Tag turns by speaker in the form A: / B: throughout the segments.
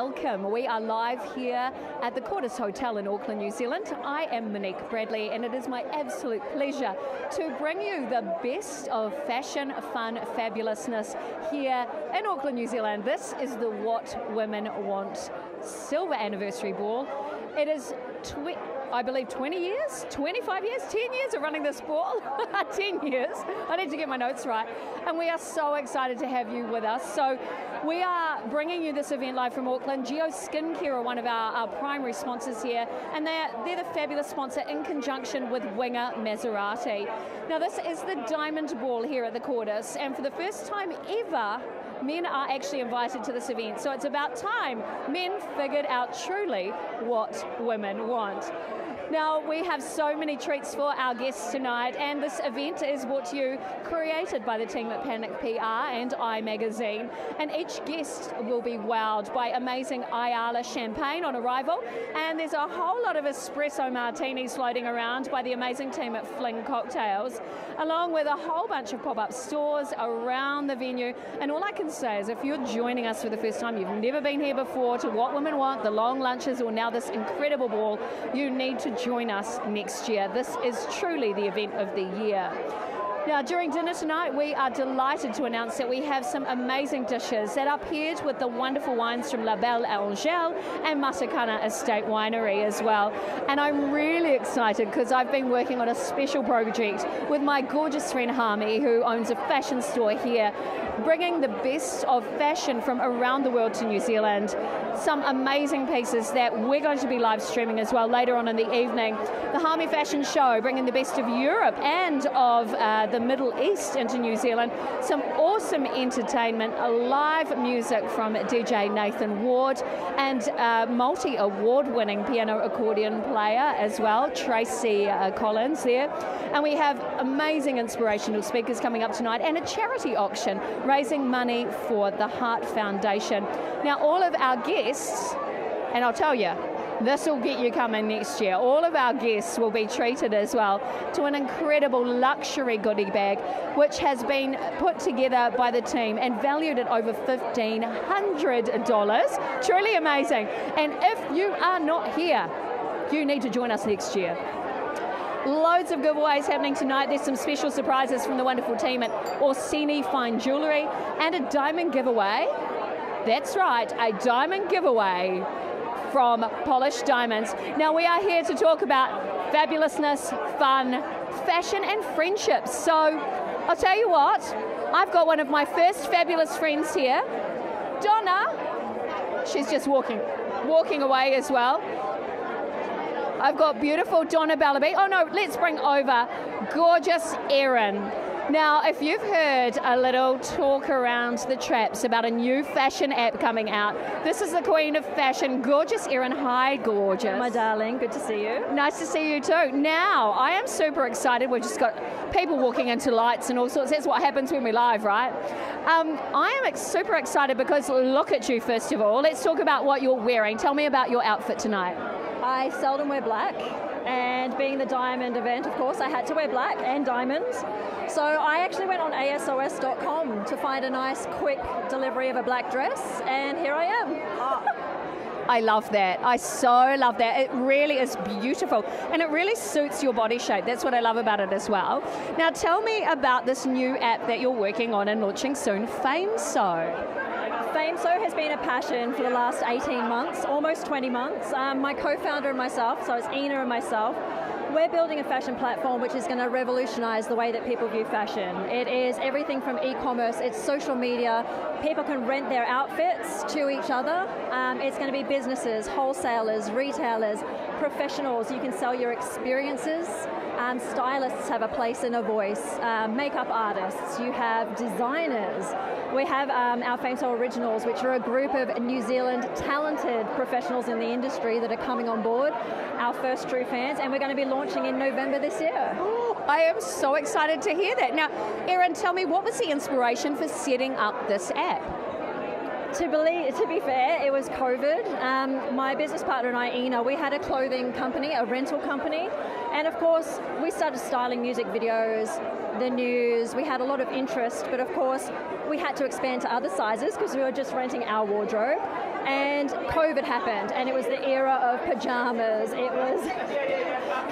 A: welcome. We are live here at the Quarters Hotel in Auckland, New Zealand. I am Monique Bradley, and it is my absolute pleasure to bring you the best of fashion, fun, fabulousness here in Auckland, New Zealand. This is the What Women Want Silver Anniversary Ball. It is I believe 20 years, 25 years, 10 years of running this ball. 10 years. I need to get my notes right. And we are so excited to have you with us. So we are bringing you this event live from Auckland. Geo Skincare are one of our primary sponsors here, and they're the fabulous sponsor in conjunction with Winger Maserati. Now this is the Diamond Ball here at the Quarters, and for the first time ever, men are actually invited to this event. So it's about time men figured out truly what women want. Now, we have so many treats for our guests tonight, and this event is brought to you, created by the team at Panic PR and iMagazine. And each guest will be wowed by amazing Ayala champagne on arrival, and there's a whole lot of espresso martinis floating around by the amazing team at Fling Cocktails, along with a whole bunch of pop-up stores around the venue. And all I can say is, if you're joining us for the first time, you've never been here before to What Women Want, the long lunches, or now this incredible ball, you need to join us next year. This is truly the event of the year. Now, during dinner tonight, we are delighted to announce that we have some amazing dishes that are paired with the wonderful wines from La Belle Angèle and Matakana Estate Winery as well. And I'm really excited because I've been working on a special project with my gorgeous friend Harmy, who owns a fashion store here, bringing the best of fashion from around the world to New Zealand. Some amazing pieces that we're going to be live streaming as well later on in the evening. The Harmy Fashion Show, bringing the best of Europe and of the Middle East into New Zealand. Some awesome entertainment, live music from DJ Nathan Ward, and multi-award winning piano accordion player as well, Tracy Collins there. And we have amazing inspirational speakers coming up tonight, and a charity auction raising money for the Heart Foundation. Now, all of our guests, and I'll tell you, this will get you coming next year. All of our guests will be treated as well to an incredible luxury goodie bag, which has been put together by the team and valued at over $1,500. Truly amazing. And if you are not here, you need to join us next year. Loads of giveaways happening tonight. There's some special surprises from the wonderful team at Orsini Fine Jewellery, and a diamond giveaway. That's right, a diamond giveaway from Polished Diamonds. Now, we are here to talk about fabulousness, fun, fashion, and friendships. So I'll tell you what, I've got one of my first fabulous friends here, Donna. She's just walking away as well. I've got beautiful Donna Ballaby. Oh no, let's bring over gorgeous Erin. Now, if you've heard a little talk around the traps about a new fashion app coming out, this is the queen of fashion, gorgeous Erin. Hi, gorgeous.
B: My darling, good to see you.
A: Nice to see you too. Now, I am super excited. We've just got people walking into lights and all sorts. That's what happens when we live, right? I am super excited because look at you, first of all. Let's talk about what you're wearing. Tell me about your outfit tonight.
B: I seldom wear black, and being the diamond event, of course, I had to wear black and diamonds. So I actually went on ASOS.com to find a nice, quick delivery of a black dress, and here I am.
A: I love that. I so love that. It really is beautiful, and it really suits your body shape. That's what I love about it as well. Now, tell me about this new app that you're working on and launching soon, FameSo.
B: FameSo has been a passion for the last 18 months, almost 20 months. My co-founder and myself, so it's Ina and myself, we're building a fashion platform which is going to revolutionize the way that people view fashion. It is everything from e-commerce, it's social media, people can rent their outfits to each other. It's going to be businesses, wholesalers, retailers, professionals. You can sell your experiences. Stylists have a place and a voice. Makeup artists, you have designers. We have our FameSo Originals, which are a group of New Zealand talented professionals in the industry that are coming on board, our first true fans, and we're going to be launching in November this year.
A: I am so excited to hear that. Now, Erin, tell me, what was the inspiration for setting up this app?
B: To be fair, it was COVID. My business partner and I, Ina, we had a clothing company, a rental company, and of course we started styling music videos, the news. We had a lot of interest, but of course we had to expand to other sizes because we were just renting our wardrobe. And COVID happened, and it was the era of pajamas. It was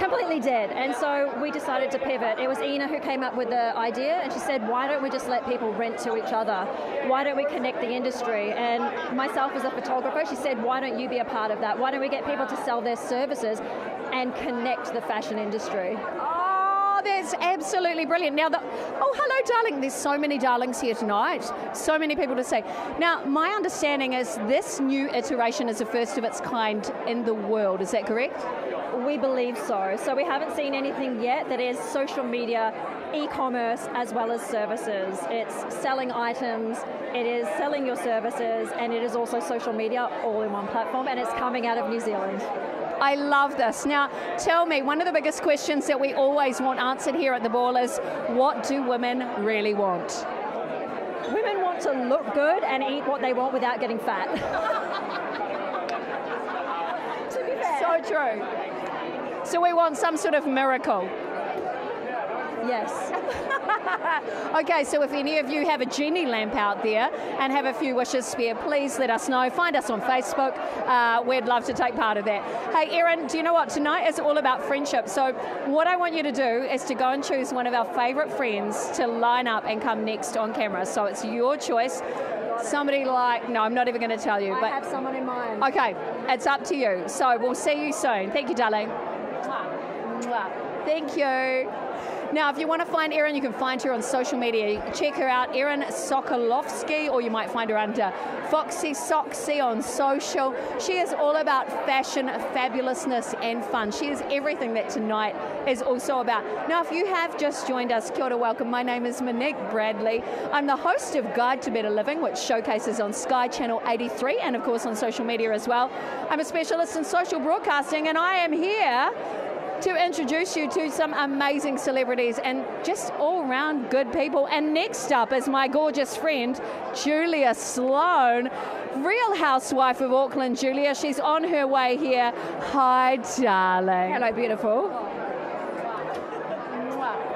B: completely dead. And so we decided to pivot. It was Ina who came up with the idea, and she said, why don't we just let people rent to each other? Why don't we connect the industry? And myself as a photographer, she said, why don't you be a part of that? Why don't we get people to sell their services and connect the fashion industry?
A: Oh, that's absolutely brilliant. Now, oh, hello, darling. There's so many darlings here tonight. So many people to see. Now, my understanding is this new iteration is the first of its kind in the world. Is that correct?
B: We believe so. So we haven't seen anything yet that is social media, e-commerce, as well as services. It's selling items, it is selling your services, and it is also social media all in one platform, and it's coming out of New Zealand.
A: I love this. Now, tell me, one of the biggest questions that we always want answered here at the Ball is, what do women really want?
B: Women want to look good and eat what they want without getting fat. To be fair.
A: So true. So we want some sort of miracle.
B: Yes.
A: Okay, so if any of you have a genie lamp out there and have a few wishes spare, please let us know. Find us on Facebook. We'd love to take part of that. Hey, Erin, do you know what? Tonight is all about friendship. So what I want you to do is to go and choose one of our favourite friends to line up and come next on camera. So it's your choice. Somebody like, no, I'm not even going to tell you.
B: I have someone in mind.
A: Okay, it's up to you. So we'll see you soon. Thank you, darling. Thank you. Now, if you want to find Erin, you can find her on social media. Check her out, Erin Sokolowski, or you might find her under Foxy Soxy on social. She is all about fashion, fabulousness, and fun. She is everything that tonight is also about. Now, if you have just joined us, kia ora, welcome. My name is Monique Bradley. I'm the host of Guide to Better Living, which showcases on Sky Channel 83 and, of course, on social media as well. I'm a specialist in social broadcasting, and I am here to introduce you to some amazing celebrities and just all-round good people. And next up is my gorgeous friend, Julia Sloan, Real Housewife of Auckland. Julia, she's on her way here. Hi, darling.
C: Hello, beautiful.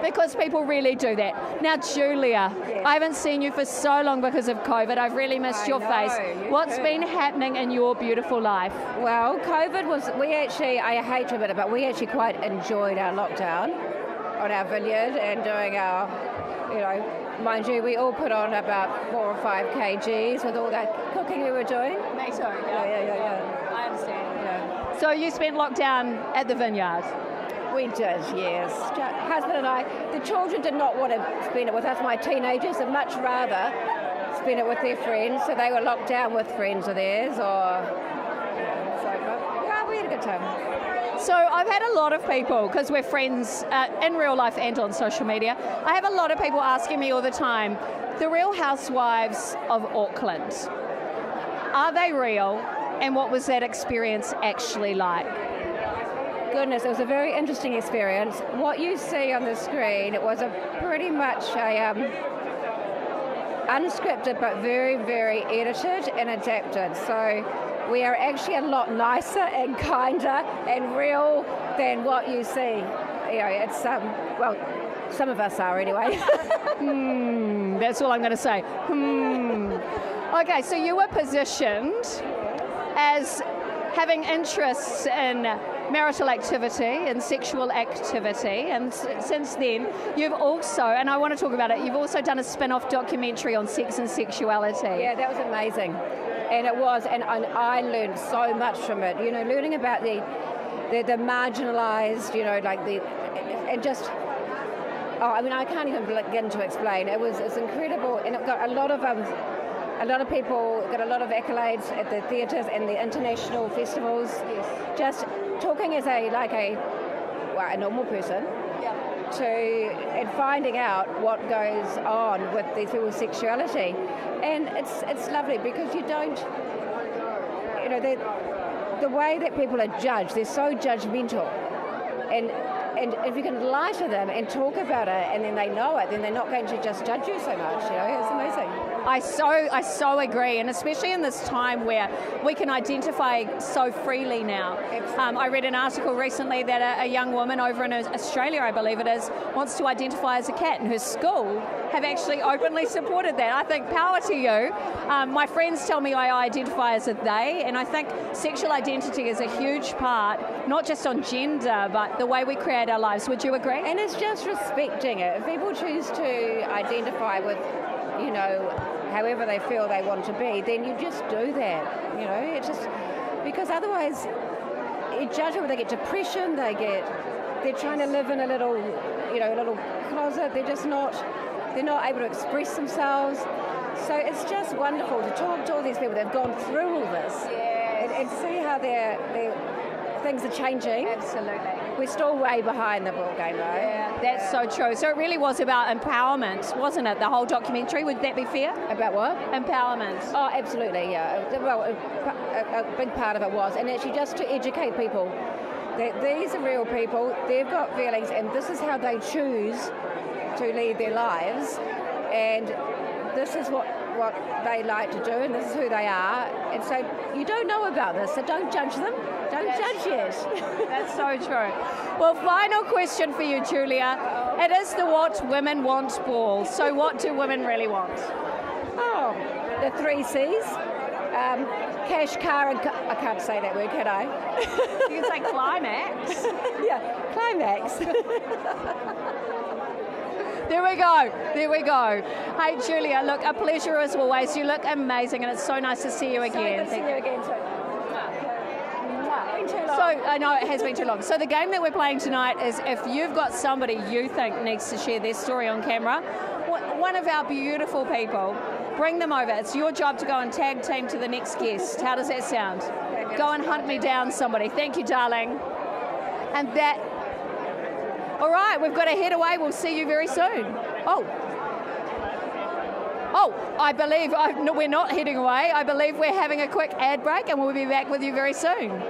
A: Because people really do that. Now, Julia,
C: Yes.
A: I haven't seen you for so long because of COVID. I've really missed your face. What's been happening in your beautiful life?
C: Well, COVID was, I hate to admit it, but we actually quite enjoyed our lockdown on our vineyard and doing our, mind you, we all put on about 4 or 5 kgs with all that cooking we were doing.
A: Me too.
C: Yeah.
A: I understand.
C: Yeah.
A: So you spent lockdown at the vineyard?
C: We did, yes. Husband and I, the children did not want to spend it with us. My teenagers would much rather spend it with their friends, so they were locked down with friends of theirs, we had a good time.
A: So I've had a lot of people, because we're friends in real life and on social media, I have a lot of people asking me all the time, the Real Housewives of Auckland, are they real? And what was that experience actually like?
C: Goodness, it was a very interesting experience. What you see on the screen, it was pretty much a unscripted but very, very edited and adapted. So we are actually a lot nicer and kinder and real than what you see. It's some of us are anyway.
A: That's all I'm going to say. Okay, so you were positioned as having interests in marital activity and sexual activity, and since then you've also, and I want to talk about it, you've also done a spin-off documentary on sex and sexuality.
C: Yeah, that was amazing. And it was, and I learned so much from it, learning about the marginalised, I can't even begin to explain. It's incredible, and it got a lot of people got a lot of accolades at the theatres and the international festivals. Yes. Just talking as a normal person, and finding out what goes on with these people's sexuality, and it's lovely because you don't, the way that people are judged, they're so judgmental, and And if you can lie to them and talk about it, and then they know it, then they're not going to just judge you so much. It's amazing.
A: I so agree, and especially in this time where we can identify so freely now. I read an article recently that a young woman over in Australia, I believe it is, wants to identify as a cat, and her school have actually openly supported that. I think power to you. My friends tell me I identify as a they, and I think sexual identity is a huge part, not just on gender, but the way we create our lives. Would you agree?
C: And it's just respecting it. If people choose to identify with, however they feel they want to be, then you just do that. It's just because otherwise, you judge them. They get depression. They're trying to live in a little closet. They're not able to express themselves. So it's just wonderful to talk to all these people that have gone through all this and see how their things are changing.
A: Absolutely.
C: We're still way behind the ball game, though.
A: Yeah, that's so true. So it really was about empowerment, wasn't it? The whole documentary. Would that be fair?
C: About what?
A: Empowerment.
C: Oh, absolutely, yeah. Well, a big part of it was, and actually just to educate people that these are real people, they've got feelings, and this is how they choose to lead their lives, and this is what they like to do, and this is who they are. And so you don't know about this, so don't judge them. Don't judge yet.
A: That's so true. Well, final question for you, Julia. It is the What Women Want ball. So what do women really want?
C: Oh, the 3 C's. Cash, car, and I can't say that word, can I?
A: You can say climax.
C: Yeah, climax.
A: There we go. Hey, Julia, look, a pleasure as always. You look amazing, and it's so nice to see you again.
C: So good to see you again, too.
A: So, I know it has been too long. So the game that we're playing tonight is if you've got somebody you think needs to share their story on camera, one of our beautiful people, bring them over. It's your job to go and tag team to the next guest. How does that sound? Go and hunt me down somebody. Thank you, darling. And that... All right, we've got to head away. We'll see you very soon. Oh, I believe no, we're not heading away. I believe we're having a quick ad break, and we'll be back with you very soon.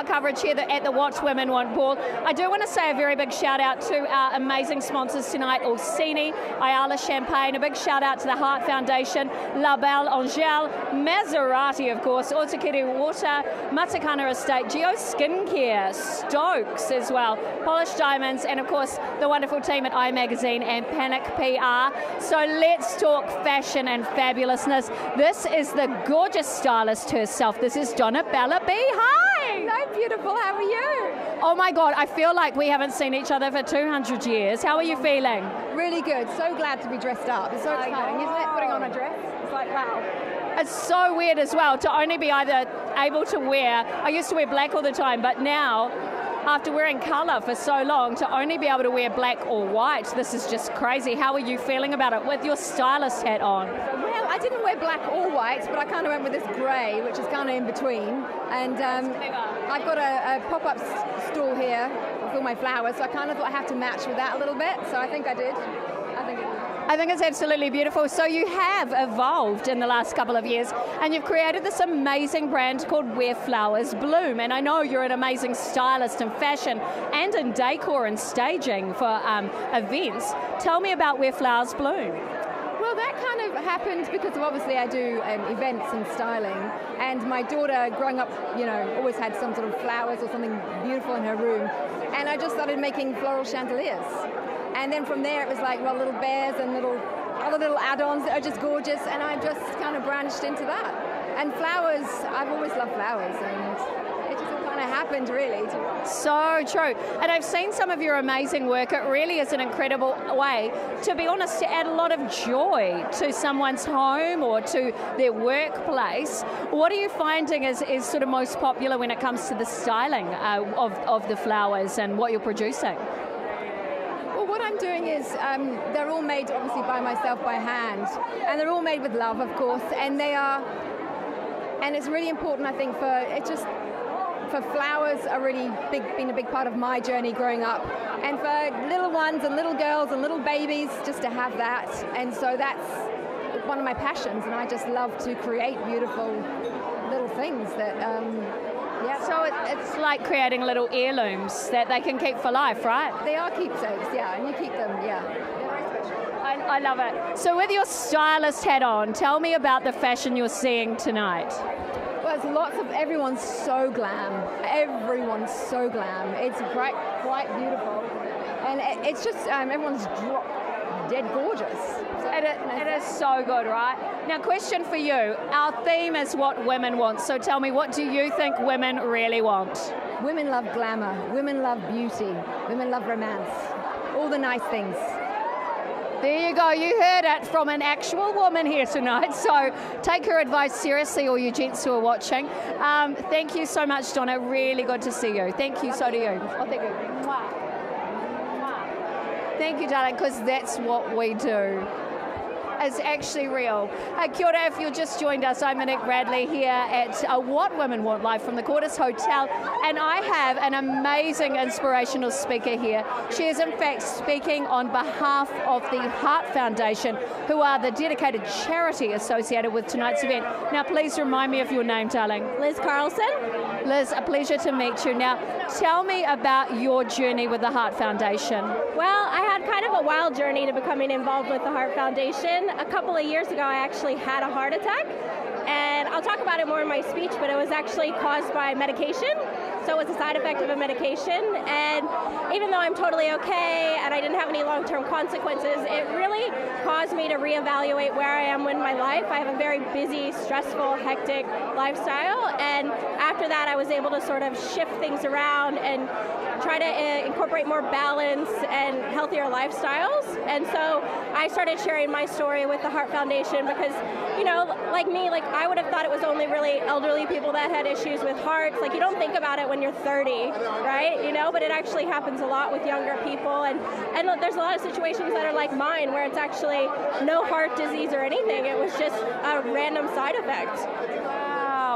A: Coverage here at the What Women Want ball. I do want to say a very big shout out to our amazing sponsors tonight, Orsini, Ayala Champagne, a big shout out to the Heart Foundation, La Belle Angèle, Maserati of course, Otakiri Water, Matakana Estate, Geo Skincare, Stokes as well, Polished Diamonds, and of course the wonderful team at iMagazine and Panic PR. So let's talk fashion and fabulousness. This is the gorgeous stylist herself. This is Donna Bella B. Hi!
D: Hello, beautiful. How are you?
A: Oh my God, I feel like we haven't seen each other for 200 years. How are you feeling?
D: Really good. So glad to be dressed up. It's so exciting, isn't it? Putting on a dress. It's like, wow.
A: It's so weird as well to only be either able to wear, I used to wear black all the time, but now, after wearing colour for so long, to only be able to wear black or white, this is just crazy. How are you feeling about it with your stylist hat on?
D: Well, I didn't wear black or white, but I kind of went with this grey, which is kind of in between. And I've got a pop-up stall here with all my flowers, so I kind of thought I have to match with that a little bit, so I think I did.
A: I think it's absolutely beautiful. So you have evolved in the last couple of years, and you've created this amazing brand called Where Flowers Bloom. And I know you're an amazing stylist in fashion and in decor and staging for events. Tell me about Where Flowers Bloom.
D: Well, that kind of happened because of obviously I do events and styling, and my daughter growing up, always had some sort of flowers or something beautiful in her room, and I just started making floral chandeliers. And then from there it was like, well, little bears and other little add-ons that are just gorgeous, and I just kind of branched into that. And flowers, I've always loved flowers, and it just all kind of happened. happened, really.
A: So true. And I've seen some of your amazing work. It really is an incredible way, to be honest, to add a lot of joy to someone's home or to their workplace. What are you finding is sort of most popular when it comes to the styling of the flowers and what you're producing?
D: Well, what I'm doing is they're all made obviously by myself by hand, and they're all made with love, of course, and it's really important, I think, for flowers are really been a big part of my journey growing up, and for little ones and little girls and little babies just to have that, and so that's one of my passions, and I just love to create beautiful little things that yeah.
A: So it's like creating little heirlooms that they can keep for life, right?
D: They are keepsakes, yeah, and you keep them, yeah.
A: I love it. So with your stylist hat on, tell me about the fashion you're seeing tonight.
D: Well, there's lots of, everyone's so glam. Everyone's so glam. It's quite beautiful. And it's just, everyone's dead gorgeous. So,
A: it is so good, right? Now, question for you. Our theme is what women want. So tell me, what do you think women really want?
D: Women love glamour. Women love beauty. Women love romance. All the nice things.
A: There you go, you heard it from an actual woman here tonight, so take her advice seriously, all you gents who are watching. Thank you so much, Donna, really good to see you. Thank you, so do you. Oh, thank you. Mwah. Mwah. Thank you, darling, because that's what we do. It's actually real. Kia ora, if you just joined us, I'm Monique Bradley here at What Women Want live from the Quarters Hotel, and I have an amazing inspirational speaker here. She is in fact speaking on behalf of the Heart Foundation, who are the dedicated charity associated with tonight's event. Now please remind me of your name, darling.
E: Liz Carlson.
A: Liz, a pleasure to meet you. Now tell me about your journey with the Heart Foundation.
E: Well, I had kind of a wild journey to becoming involved with the Heart Foundation. A couple of years ago, I actually had a heart attack, and I'll talk about it more in my speech, but it was actually caused by medication. So it was a side effect of a medication, and even though I'm totally okay and I didn't have any long-term consequences, it really caused me to reevaluate where I am in my life. I have a very busy, stressful, hectic lifestyle, and after that I was able to sort of shift things around and try to incorporate more balance and healthier lifestyles. And so I started sharing my story with the Heart Foundation because, you know, like me, like I would have thought it was only really elderly people that had issues with hearts. Like you don't think about it when you're 30, right? You know, but it actually happens a lot with younger people. And there's a lot of situations that are like mine where it's actually no heart disease or anything. It was just a random side effect.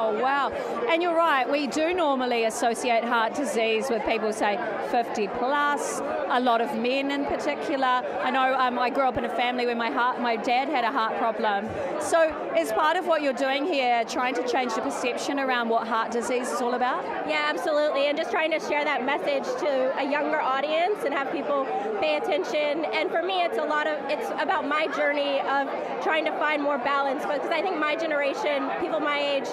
A: Wow. And you're right, we do normally associate heart disease with people, say, 50 plus, a lot of men in particular. I know I grew up in a family where my dad had a heart problem. So is part of what you're doing here trying to change the perception around what heart disease is all about?
E: Yeah, absolutely. And just trying to share that message to a younger audience and have people pay attention. And for me, it's about my journey of trying to find more balance, because I think my generation, people my age,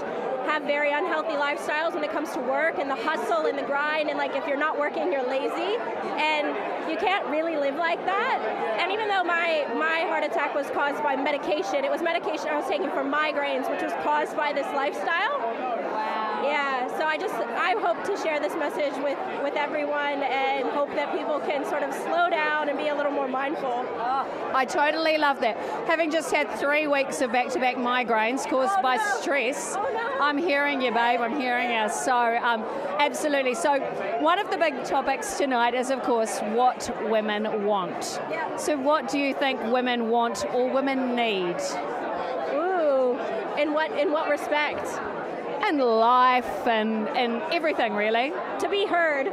E: have very unhealthy lifestyles when it comes to work and the hustle and the grind, and like if you're not working, you're lazy, and you can't really live like that. And even though my heart attack was caused by medication, it was medication I was taking for migraines, which was caused by this lifestyle.
A: Wow.
E: Yeah, so I hope to share this message with everyone and hope that people can sort of slow down and be a little more mindful.
A: Oh, I totally love that. Having just had 3 weeks of back-to-back migraines caused by stress.
E: Oh, no.
A: I'm hearing you, babe, I'm hearing you. So, absolutely. So, one of the big topics tonight is, of course, what women want.
E: Yeah.
A: So, what do you think women want or women need?
E: Ooh, in what respect?
A: In life and everything, really.
E: To be heard.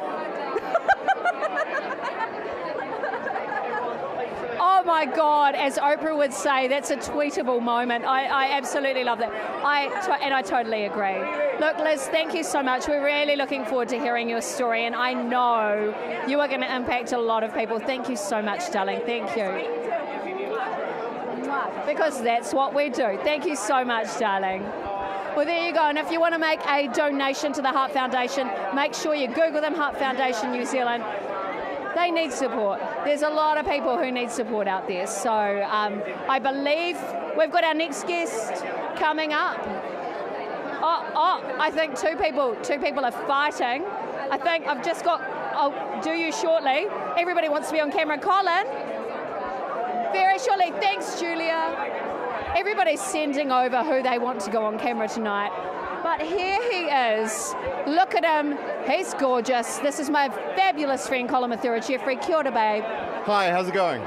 A: Oh my God, as Oprah would say, that's a tweetable moment. I absolutely love that. And I totally agree. Look, Liz, thank you so much. We're really looking forward to hearing your story, and I know you are going to impact a lot of people. Thank you so much, darling. Thank you. Because that's what we do. Thank you so much, darling. Well, there you go. And if you want to make a donation to the Heart Foundation, make sure you Google them, Heart Foundation New Zealand. They need support. There's a lot of people who need support out there. So I believe we've got our next guest coming up. Oh, I think two people are fighting I think I've just got, I'll do you shortly. Everybody wants to be on camera. Colin, very shortly. Thanks, Julia. Everybody's sending over who they want to go on camera tonight. But here he is. Look at him. He's gorgeous. This is my fabulous friend, Colin Mathura-Jeffrey. Kia ora, babe.
F: Hi, how's it going?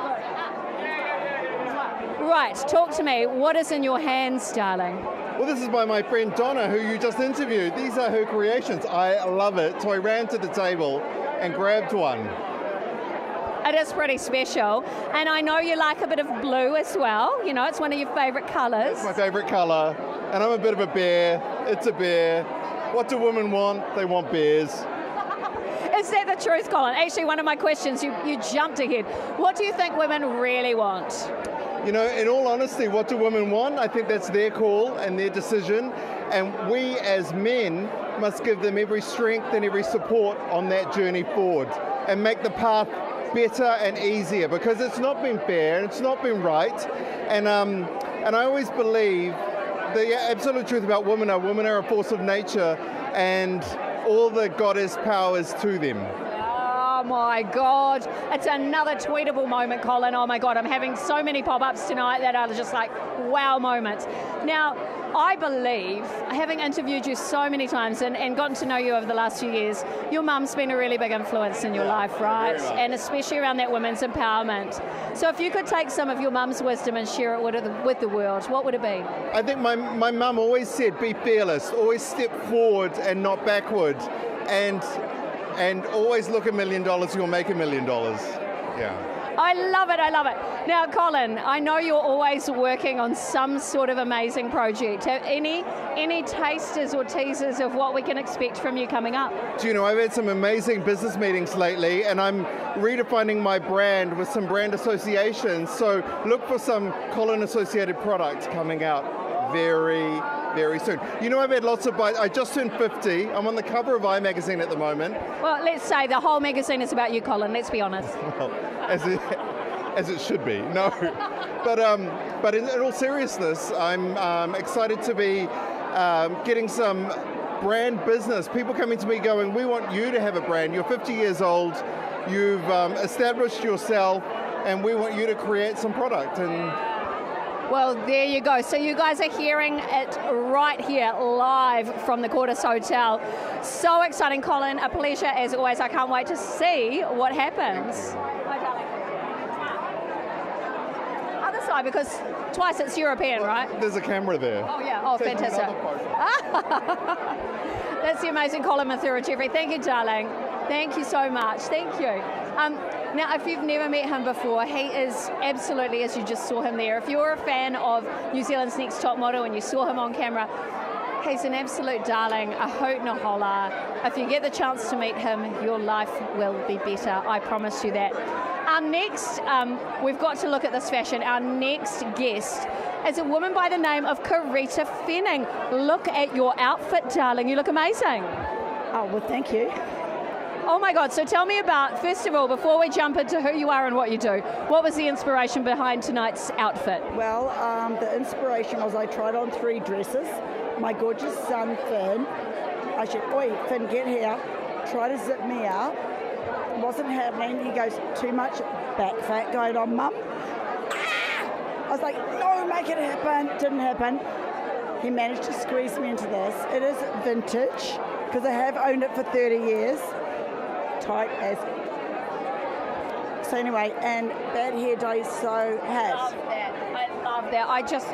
A: Right, talk to me. What is in your hands, darling?
F: Well, this is by my friend Donna, who you just interviewed. These are her creations. I love it. So I ran to the table and grabbed one.
A: It is pretty special. And I know you like a bit of blue as well. You know, it's one of your favourite colours.
F: It's my favourite colour. And I'm a bit of a bear. It's a bear. What do women want? They want bears.
A: Is that the truth, Colin? Actually, one of my questions, you jumped ahead. What do you think women really want?
F: You know, in all honesty, what do women want? I think that's their call and their decision. And we as men must give them every strength and every support on that journey forward and make the path better and easier, because it's not been fair and it's not been right. And I always believe the absolute truth about women are a force of nature, and all the goddess powers to them.
A: Oh my God, it's another tweetable moment, Colin. Oh my God, I'm having so many pop-ups tonight that are just like wow moments. Now, I believe, having interviewed you so many times and gotten to know you over the last few years, your mum's been a really big influence in your life, right? And especially around that women's empowerment. So if you could take some of your mum's wisdom and share it with the world, what would it be?
F: I think my mum always said, be fearless, always step forward and not backward, and always look $1 million, you'll make $1 million. Yeah.
A: I love it, I love it. Now, Colin, I know you're always working on some sort of amazing project. Any tasters or teasers of what we can expect from you coming up?
F: Do you know, I've had some amazing business meetings lately, and I'm redefining my brand with some brand associations. So look for some Colin associated products coming out very, very soon. You know, I've had lots of I just turned 50. I'm on the cover of I Magazine at the moment.
A: Well, let's say the whole magazine is about you, Colin. Let's be honest.
F: Well, as it should be. No, but in all seriousness, I'm excited to be getting some brand business. People coming to me going, we want you to have a brand. You're 50 years old. You've established yourself, and we want you to create some product. And
A: well, there you go. So you guys are hearing it right here, live from the Quartus Hotel. So exciting, Colin. A pleasure as always. I can't wait to see what happens. Bye, darling. Other side, because twice it's European, right?
F: There's a camera there.
A: Oh, yeah. Oh,
F: Take
A: fantastic. That's the amazing Colin Mathura-Jeffrey. Thank you, darling. Thank you so much. Thank you. Now, if you've never met him before, he is absolutely, as you just saw him there, if you're a fan of New Zealand's Next Top Model and you saw him on camera, he's an absolute darling, a hoot and a holler. If you get the chance to meet him, your life will be better. I promise you that. Our next, we've got to look at this fashion. Our next guest is a woman by the name of Carita Fenning. Look at your outfit, darling. You look amazing.
G: Oh, well, thank you.
A: Oh my God, so tell me about, first of all, before we jump into who you are and what you do, what was the inspiration behind tonight's outfit?
G: Well, the inspiration was I tried on 3 dresses. My gorgeous son, Finn, I said, oi, Finn, get here. Try to zip me out. Wasn't happening. He goes, too much back fat going on, Mum. Ah! I was like, no, make it happen. Didn't happen. He managed to squeeze me into this. It is vintage, because I have owned it for 30 years. Tight as. So anyway, and bad hair dye, so hat.
A: I love that.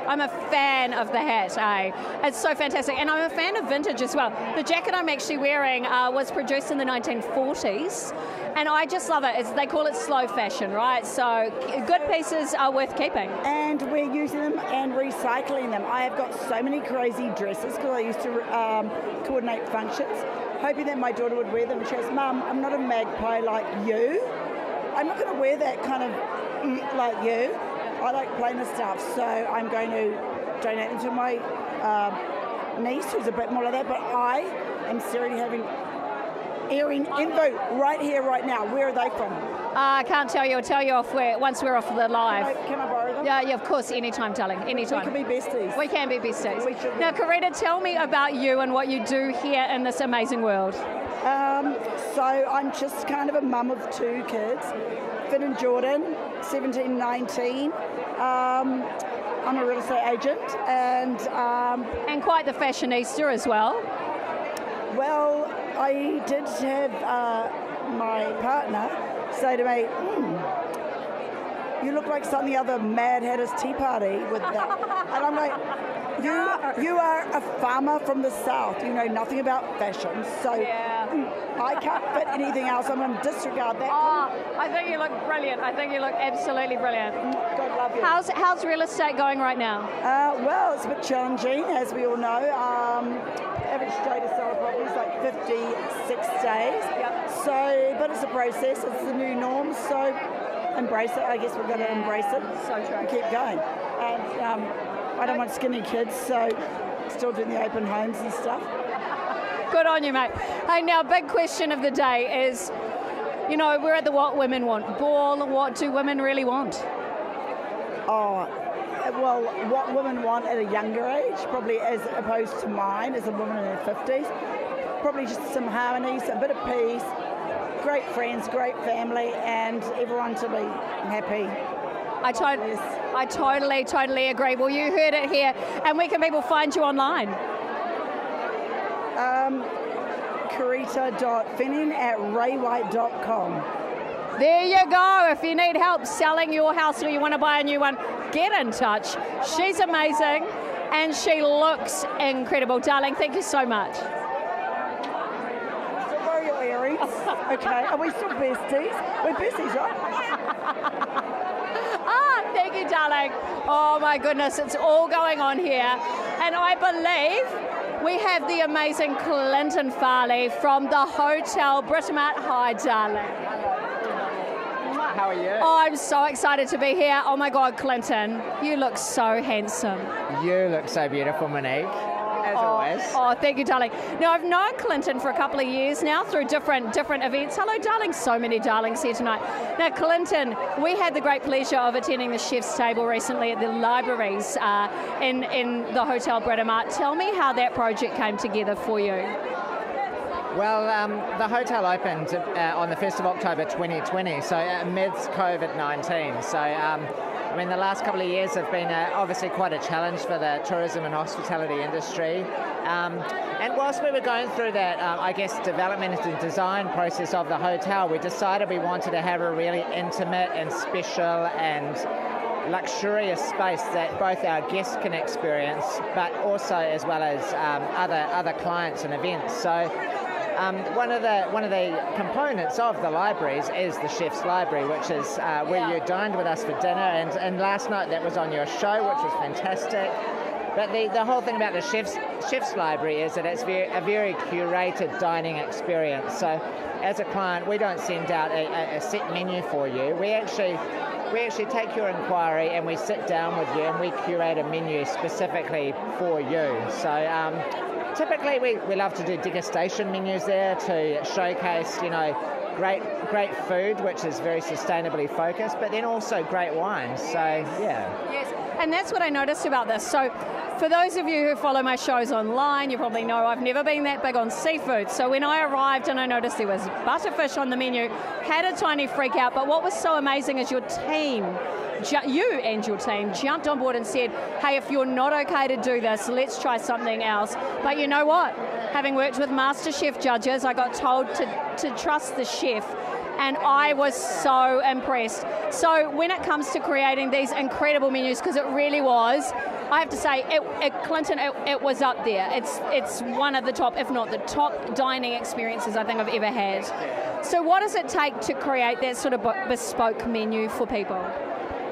A: I'm a fan of the hat, eh? It's so fantastic. And I'm a fan of vintage as well. The jacket I'm actually wearing was produced in the 1940s. And I just love it. They call it slow fashion, right? So good pieces are worth keeping.
G: And we're using them and recycling them. I have got so many crazy dresses because I used to coordinate functions, hoping that my daughter would wear them. She goes, Mum, I'm not a magpie like you. I'm not going to wear that kind of like you. I like plainer stuff, so I'm going to donate them to my niece, who's a bit more like that, but I am seriously having earring info right here, right now. Where are they from?
A: I can't tell you. I'll tell you once we're off the live.
G: Can I borrow them?
A: Yeah, of course, anytime, darling, anytime.
G: We can be besties.
A: We can be besties.
G: We should be.
A: Now, Carita, tell me about you and what you do here in this amazing world.
G: So I'm just kind of a mum of 2 kids, Finn and Jordan, 17, 19. I'm a real estate agent and
A: quite the fashionista as well.
G: Well, I did have my partner say to me, you look like something other Mad Hatter's Tea Party with that. And I'm like, you are a farmer from the south. You know nothing about fashion. So I can't fit anything else. I'm going to disregard that.
A: Oh, I think you look brilliant. I think you look absolutely brilliant.
G: God love you.
A: How's real estate going right now?
G: Well, it's a bit challenging, as we all know. Average day to sell a property is like 56 days.
A: Yep.
G: So, but it's a process. It's the new norm. So embrace it. I guess we're going to embrace it.
A: So true.
G: And keep going. And I don't want skinny kids, so still doing the open homes and stuff.
A: Good on you, mate. Hey, now, big question of the day is, you know, we're at the What Women Want ball. What do women really want?
G: Oh, well, what women want at a younger age, probably as opposed to mine as a woman in her 50s, probably just some harmonies, a bit of peace, great friends, great family, and everyone to be happy.
A: I totally agree. Well, you heard it here. And where can people find you online?
G: Karita.finning@raywhite.com.
A: There you go. If you need help selling your house or you want to buy a new one, get in touch. She's amazing and she looks incredible. Darling, thank you so much.
G: Still wear your earrings. Okay, are we still besties? We're besties, right?
A: Thank you, darling. Oh my goodness, it's all going on here. And I believe we have the amazing Clinton Farley from the Hotel Britomart. Hi, darling.
H: How are you?
A: Oh, I'm so excited to be here. Oh my God, Clinton, you look so handsome.
H: You look so beautiful, Monique, as always.
A: Oh, thank you, darling. Now, I've known Clinton for a couple of years now through different events. Hello, darling. So many darlings here tonight. Now, Clinton, we had the great pleasure of attending the Chef's Table recently at the libraries in the Hotel Britomart. Tell me how that project came together for you.
H: Well, the hotel opened on the 1st of October 2020, so amidst COVID-19. So, I mean, the last couple of years have been obviously quite a challenge for the tourism and hospitality industry. And whilst we were going through that, I guess, development and design process of the hotel, we decided we wanted to have a really intimate and special and luxurious space that both our guests can experience, but also as well as other clients and events. So one of the components of the libraries is the Chef's Library, which is where you dined with us for dinner, and last night that was on your show, which was fantastic. But the whole thing about the Chef's Library is that it's a very curated dining experience. So as a client, we don't send out a set menu for you. We actually take your inquiry and we sit down with you and we curate a menu specifically for you. So typically we love to do degustation menus there to showcase, you know, great food, which is very sustainably focused, but then also great wines. So yeah.
A: Yes, and that's what I noticed about this. So for those of you who follow my shows online, you probably know I've never been that big on seafood. So when I arrived and I noticed there was butterfish on the menu, had a tiny freak out. But what was so amazing is your team, you and your team, jumped on board and said, hey, if you're not okay to do this, let's try something else. But you know what? Having worked with MasterChef judges, I got told to trust the chef. And I was so impressed. So when it comes to creating these incredible menus, because it really was, I have to say, Clinton, it was up there. It's one of the top, if not the top dining experiences I think I've ever had. So what does it take to create that sort of bespoke menu for people?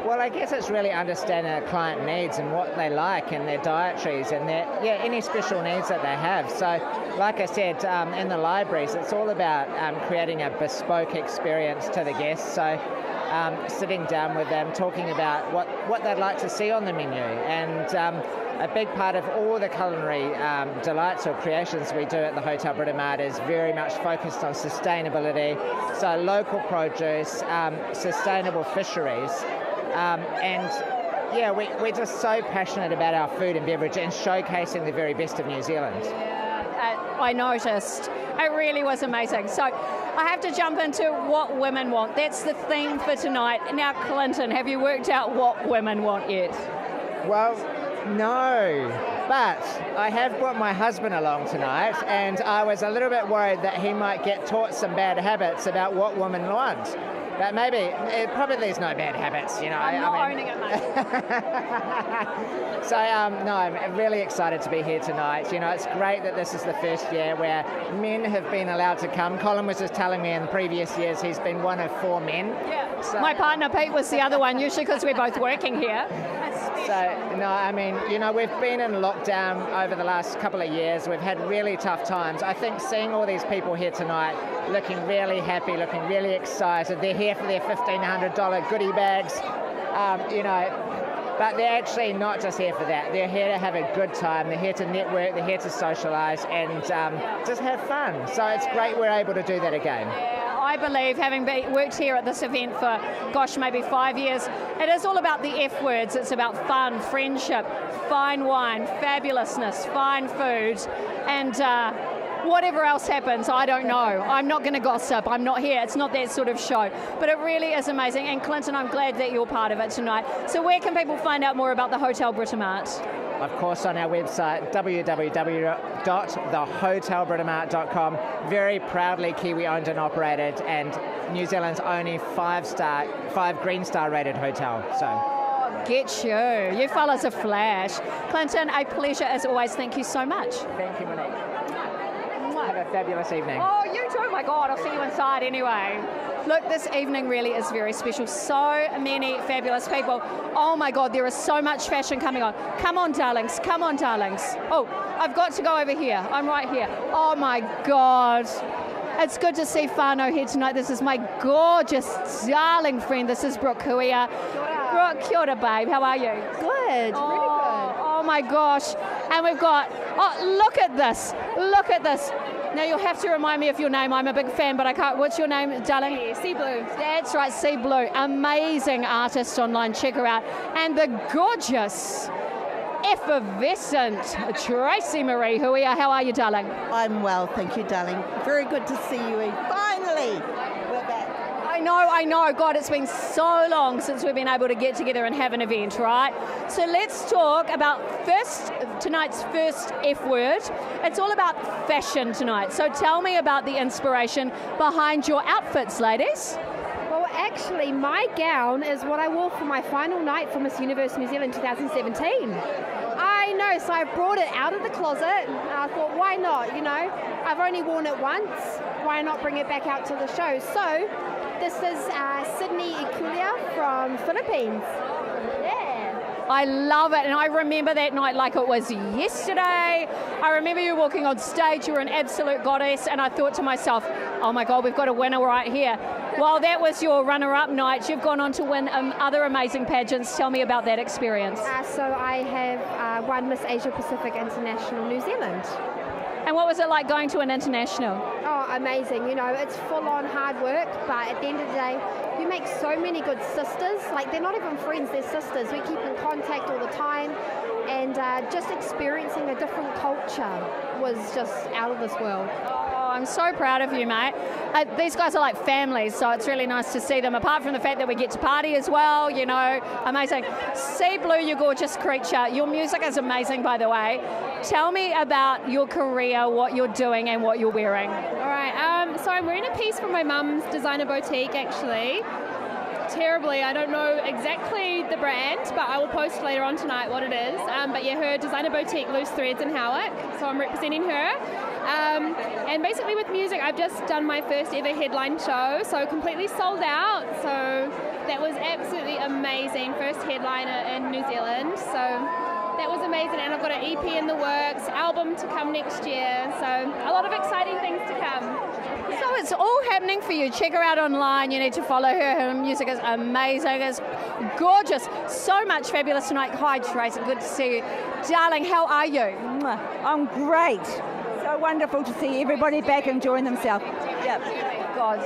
H: Well, I guess it's really understanding a client needs and what they like and their dietaries and any special needs that they have. So, like I said, in the libraries, it's all about creating a bespoke experience to the guests. So, sitting down with them, talking about what they'd like to see on the menu. And a big part of all the culinary delights or creations we do at the Hotel Britomart is very much focused on sustainability. So, local produce, sustainable fisheries. And yeah, we're just so passionate about our food and beverage and showcasing the very best of New Zealand.
A: Yeah, I noticed. It really was amazing. So I have to jump into what women want. That's the theme for tonight. Now, Clinton, have you worked out what women want yet?
H: Well, no, but I have brought my husband along tonight, and I was a little bit worried that he might get taught some bad habits about what women want. But maybe, probably there's no bad habits, you know.
A: I'm not owning it, mate.
H: So, no, I'm really excited to be here tonight. You know, it's great that this is the first year where men have been allowed to come. Colin was just telling me in previous years he's been one of 4 men.
A: Yeah.
H: So,
A: my partner Pete was the other one, usually because we're both working here.
H: So, no, I mean, you know, we've been in lockdown over the last couple of years. We've had really tough times. I think seeing all these people here tonight looking really happy, looking really excited. They're here for their $1,500 goodie bags, you know, but they're actually not just here for that. They're here to have a good time. They're here to network. They're here to socialise and just have fun. So it's great we're able to do that again.
A: I believe, having worked here at this event for, gosh, maybe 5 years, it is all about the F words. It's about fun, friendship, fine wine, fabulousness, fine food, and whatever else happens, I don't know. I'm not going to gossip. I'm not here. It's not that sort of show. But it really is amazing. And Clinton, I'm glad that you're part of it tonight. So where can people find out more about the Hotel Britomart?
H: Of course, on our website, www.thehotelbritomart.com. Very proudly Kiwi owned and operated, and New Zealand's only 5 Green Star rated hotel. So,
A: get you. You fellas are flash. Clinton, a pleasure as always. Thank you so much.
H: Thank you, Monique. Have a fabulous evening.
A: Oh, you too. My God, I'll see you inside anyway. Look, this evening really is very special. So many fabulous people. Oh my God, there is so much fashion coming on. Come on, darlings. Come on, darlings. Oh, I've got to go over here. I'm right here. Oh my God. It's good to see Whānau here tonight. This is my gorgeous, darling friend. This is Brooke Huia. Brooke, kia ora, babe. How are you?
I: Good, really good.
A: Oh my gosh. And we've got, oh, look at this. Look at this. Now you'll have to remind me of your name. I'm a big fan, but I can't. What's your name, darling?
I: Sea Blue.
A: That's right, Sea Blue. Amazing artist online. Check her out. And the gorgeous, effervescent Tracy Marie Huia. How are you, darling?
J: I'm well, thank you, darling. Very good to see you. Finally, we're back.
A: I know. God, it's been so long since we've been able to get together and have an event, right? So let's talk about tonight's first F word. It's all about fashion tonight. So tell me about the inspiration behind your outfits, ladies.
I: Well, actually, my gown is what I wore for my final night for Miss Universe New Zealand 2017. I know, so I brought it out of the closet, and I thought, why not, you know? I've only worn it once, why not bring it back out to the show? So, this is Sydney Ikulia from Philippines. Yeah.
A: I love it, and I remember that night like it was yesterday. I remember you walking on stage, you were an absolute goddess, and I thought to myself, oh my God, we've got a winner right here. While that was your runner-up night, you've gone on to win other amazing pageants. Tell me about that experience.
I: So I have won Miss Asia Pacific International New Zealand.
A: And what was it like going to an international?
I: Oh, amazing. You know, it's full-on hard work, but at the end of the day, you make so many good sisters. Like, they're not even friends, they're sisters. We keep in contact all the time, and just experiencing a different culture was just out of this world.
A: I'm so proud of you, mate. These guys are like families, so it's really nice to see them. Apart from the fact that we get to party as well, you know, amazing. Sea Blue, you gorgeous creature. Your music is amazing, by the way. Tell me about your career, what you're doing and what you're wearing.
K: All right, so I'm wearing a piece from my mum's designer boutique, actually. Terribly, I don't know exactly the brand, but I will post later on tonight what it is. But yeah, her designer boutique, Loose Threads in Howick, so I'm representing her. And basically with music, I've just done my first ever headline show, so completely sold out. So that was absolutely amazing. First headliner in New Zealand, so that was amazing. And I've got an EP in the works, album to come next year, so a lot of exciting things to come.
A: So it's all happening for you. Check her out online. You need to follow her. Her music is amazing. It's gorgeous. So much fabulous tonight. Hi, Tracy. Good to see you. Darling, how are you?
L: I'm great. So wonderful to see everybody back enjoying themselves. Yep.
A: God,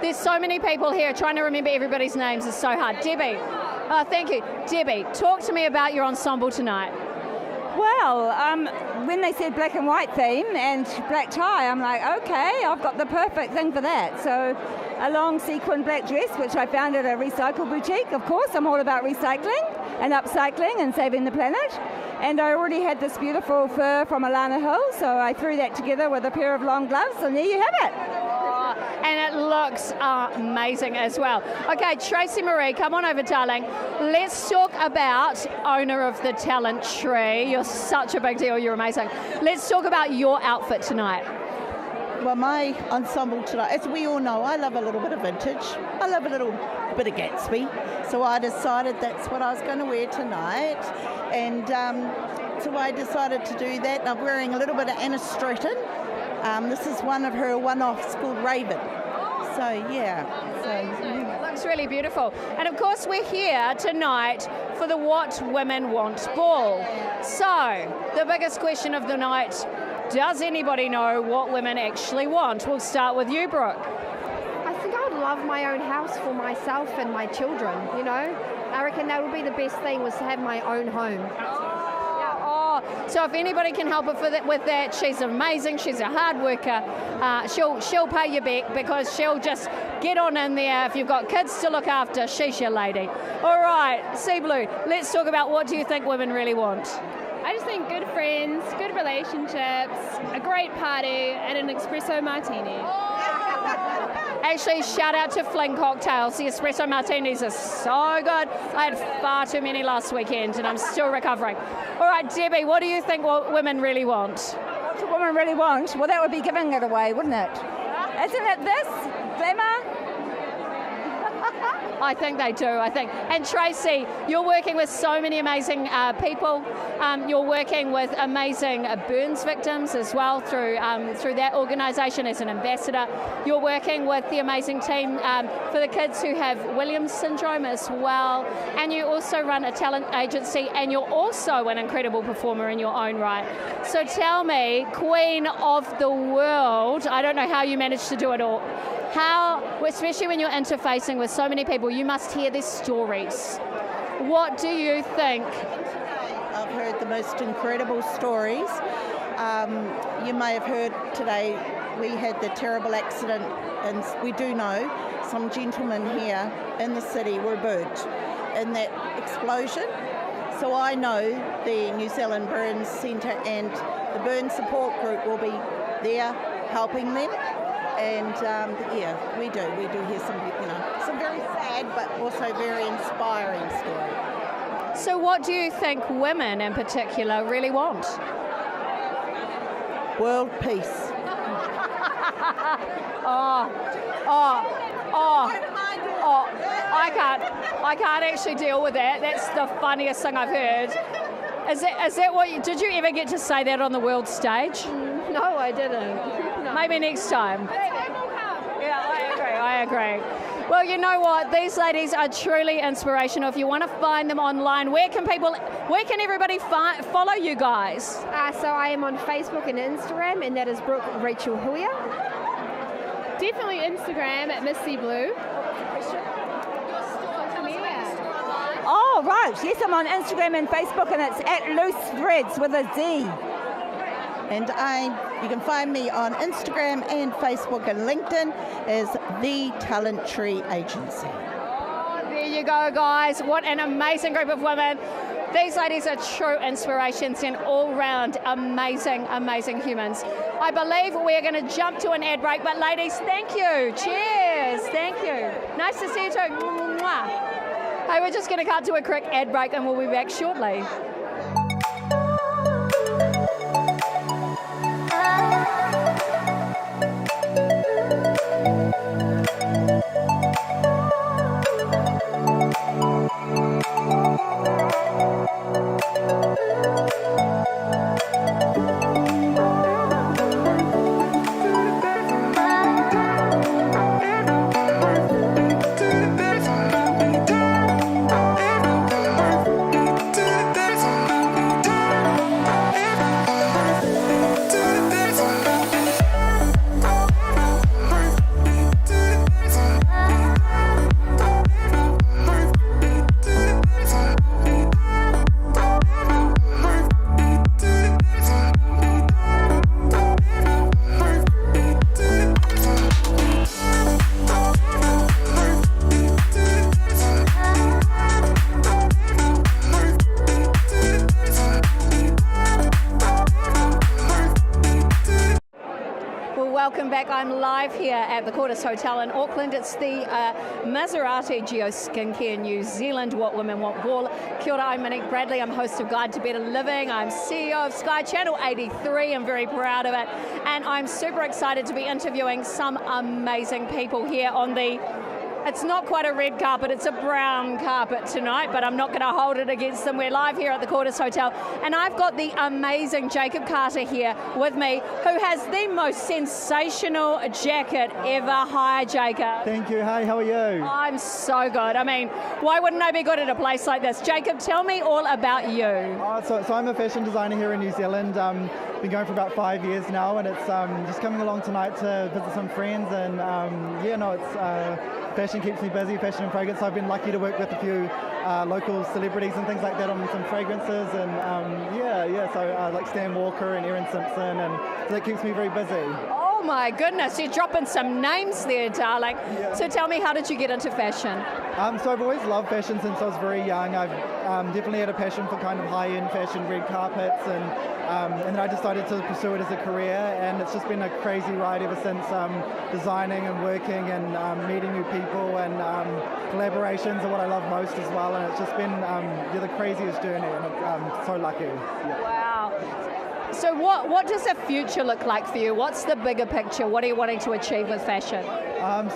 A: there's so many people here. Trying to remember everybody's names is so hard. Debbie. Thank you. Debbie, talk to me about your ensemble tonight.
L: Well, when they said black and white theme and black tie, I'm like, okay, I've got the perfect thing for that. So a long sequin black dress, which I found at a recycle boutique. Of course, I'm all about recycling and upcycling and saving the planet. And I already had this beautiful fur from Alana Hill, so I threw that together with a pair of long gloves, and there you have it.
A: And it looks amazing as well. Okay, Tracy Marie, come on over, darling. Let's talk about owner of the Talent Tree. You're such a big deal. You're amazing. Let's talk about your outfit tonight.
J: Well, my ensemble tonight, as we all know, I love a little bit of vintage. I love a little bit of Gatsby. So I decided that's what I was going to wear tonight. And so I decided to do that. I'm wearing a little bit of Anna Stratton. This is one of her one-offs called Raven. So, yeah.
A: It looks really beautiful. And of course, we're here tonight for the What Women Want Ball. So, the biggest question of the night, does anybody know what women actually want? We'll start with you, Brooke.
I: I think I would love my own house for myself and my children, you know. I reckon that would be the best thing, was to have my own home.
A: So if anybody can help her with that, she's amazing. She's a hard worker. She'll pay you back, because she'll just get on in there. If you've got kids to look after, she's your lady. All right, Sea Blue, let's talk about what do you think women really want?
K: I just think good friends, good relationships, a great party, and an espresso martini.
A: Actually, shout out to Fling Cocktails. The espresso martinis are so good. I had far too many last weekend and I'm still recovering. All right, Debbie, what do you think what women really want?
L: What do women really want? Well, that would be giving it away, wouldn't it? Isn't it this? Glamour?
A: I think they do, And Tracy, you're working with so many amazing people. You're working with amazing burns victims as well through that organisation as an ambassador. You're working with the amazing team for the kids who have Williams syndrome as well. And you also run a talent agency, and you're also an incredible performer in your own right. So tell me, Queen of the World, I don't know how you managed to do it all. How, especially when you're interfacing with so many people, you must hear their stories. What do you think?
J: I've heard the most incredible stories. You may have heard today we had the terrible accident, and we do know some gentlemen here in the city were burnt in that explosion. So I know the New Zealand Burns Centre and the Burn Support Group will be there helping them. And yeah, we do hear some very sad but also very inspiring stories.
A: So what do you think women in particular really want?
J: World peace.
A: I can't actually deal with that. That's the funniest thing I've heard. Is that what did you ever get to say that on the world stage?
I: No, I didn't. No.
A: Maybe next time. Yeah, I agree. Well, you know what? These ladies are truly inspirational. If you want to find them online, where can everybody follow you guys?
I: So I am on Facebook and Instagram, and that is Brooke Rachel Huia.
K: Definitely Instagram at Miss Sea Blue.
L: Oh, right. Yes, I'm on Instagram and Facebook, and it's at Loose Threads with a Z.
J: And you can find me on Instagram and Facebook and LinkedIn as The Talent Tree Agency.
A: Oh, there you go, guys. What an amazing group of women. These ladies are true inspirations and all-round amazing, amazing humans. I believe we're going to jump to an ad break, but ladies, thank you. Cheers. Thank you. Nice to see you too. Mwah. Hey, we're just going to cut to a quick ad break and we'll be back shortly. back. I'm live here at the Quarters Hotel in Auckland. It's the Maserati Geo Skincare New Zealand What Women Want Ball. Kia ora, I'm Monique Bradley. I'm host of Guide to Better Living. I'm CEO of Sky Channel 83. I'm very proud of it. And I'm super excited to be interviewing some amazing people here on the... It's not quite a red carpet, it's a brown carpet tonight, but I'm not going to hold it against them. We're live here at the Quarters Hotel, and I've got the amazing Jacob Carter here with me, who has the most sensational jacket ever. Hi, Jacob.
M: Thank you. Hi, how are you?
A: I'm so good. I mean, why wouldn't I be good at a place like this? Jacob, tell me all about you.
M: So I'm a fashion designer here in New Zealand. Been going for about 5 years now, and it's just coming along tonight to visit some friends, and fashion keeps me busy, fashion and fragrance. I've been lucky to work with a few local celebrities and things like that on some fragrances, and so like Stan Walker and Erin Simpson, and so that keeps me very busy.
A: Oh my goodness, you're dropping some names there, darling. Yeah. So tell me, how did you get into fashion?
M: So I've always loved fashion since I was very young. I've definitely had a passion for kind of high-end fashion, red carpets, and then I decided to pursue it as a career, and it's just been a crazy ride ever since. Designing and working and meeting new people, and collaborations are what I love most as well, and it's just been the craziest journey, and I'm so lucky. Yeah.
A: Wow. So what does the future look like for you? What's the bigger picture? What are you wanting to achieve with fashion?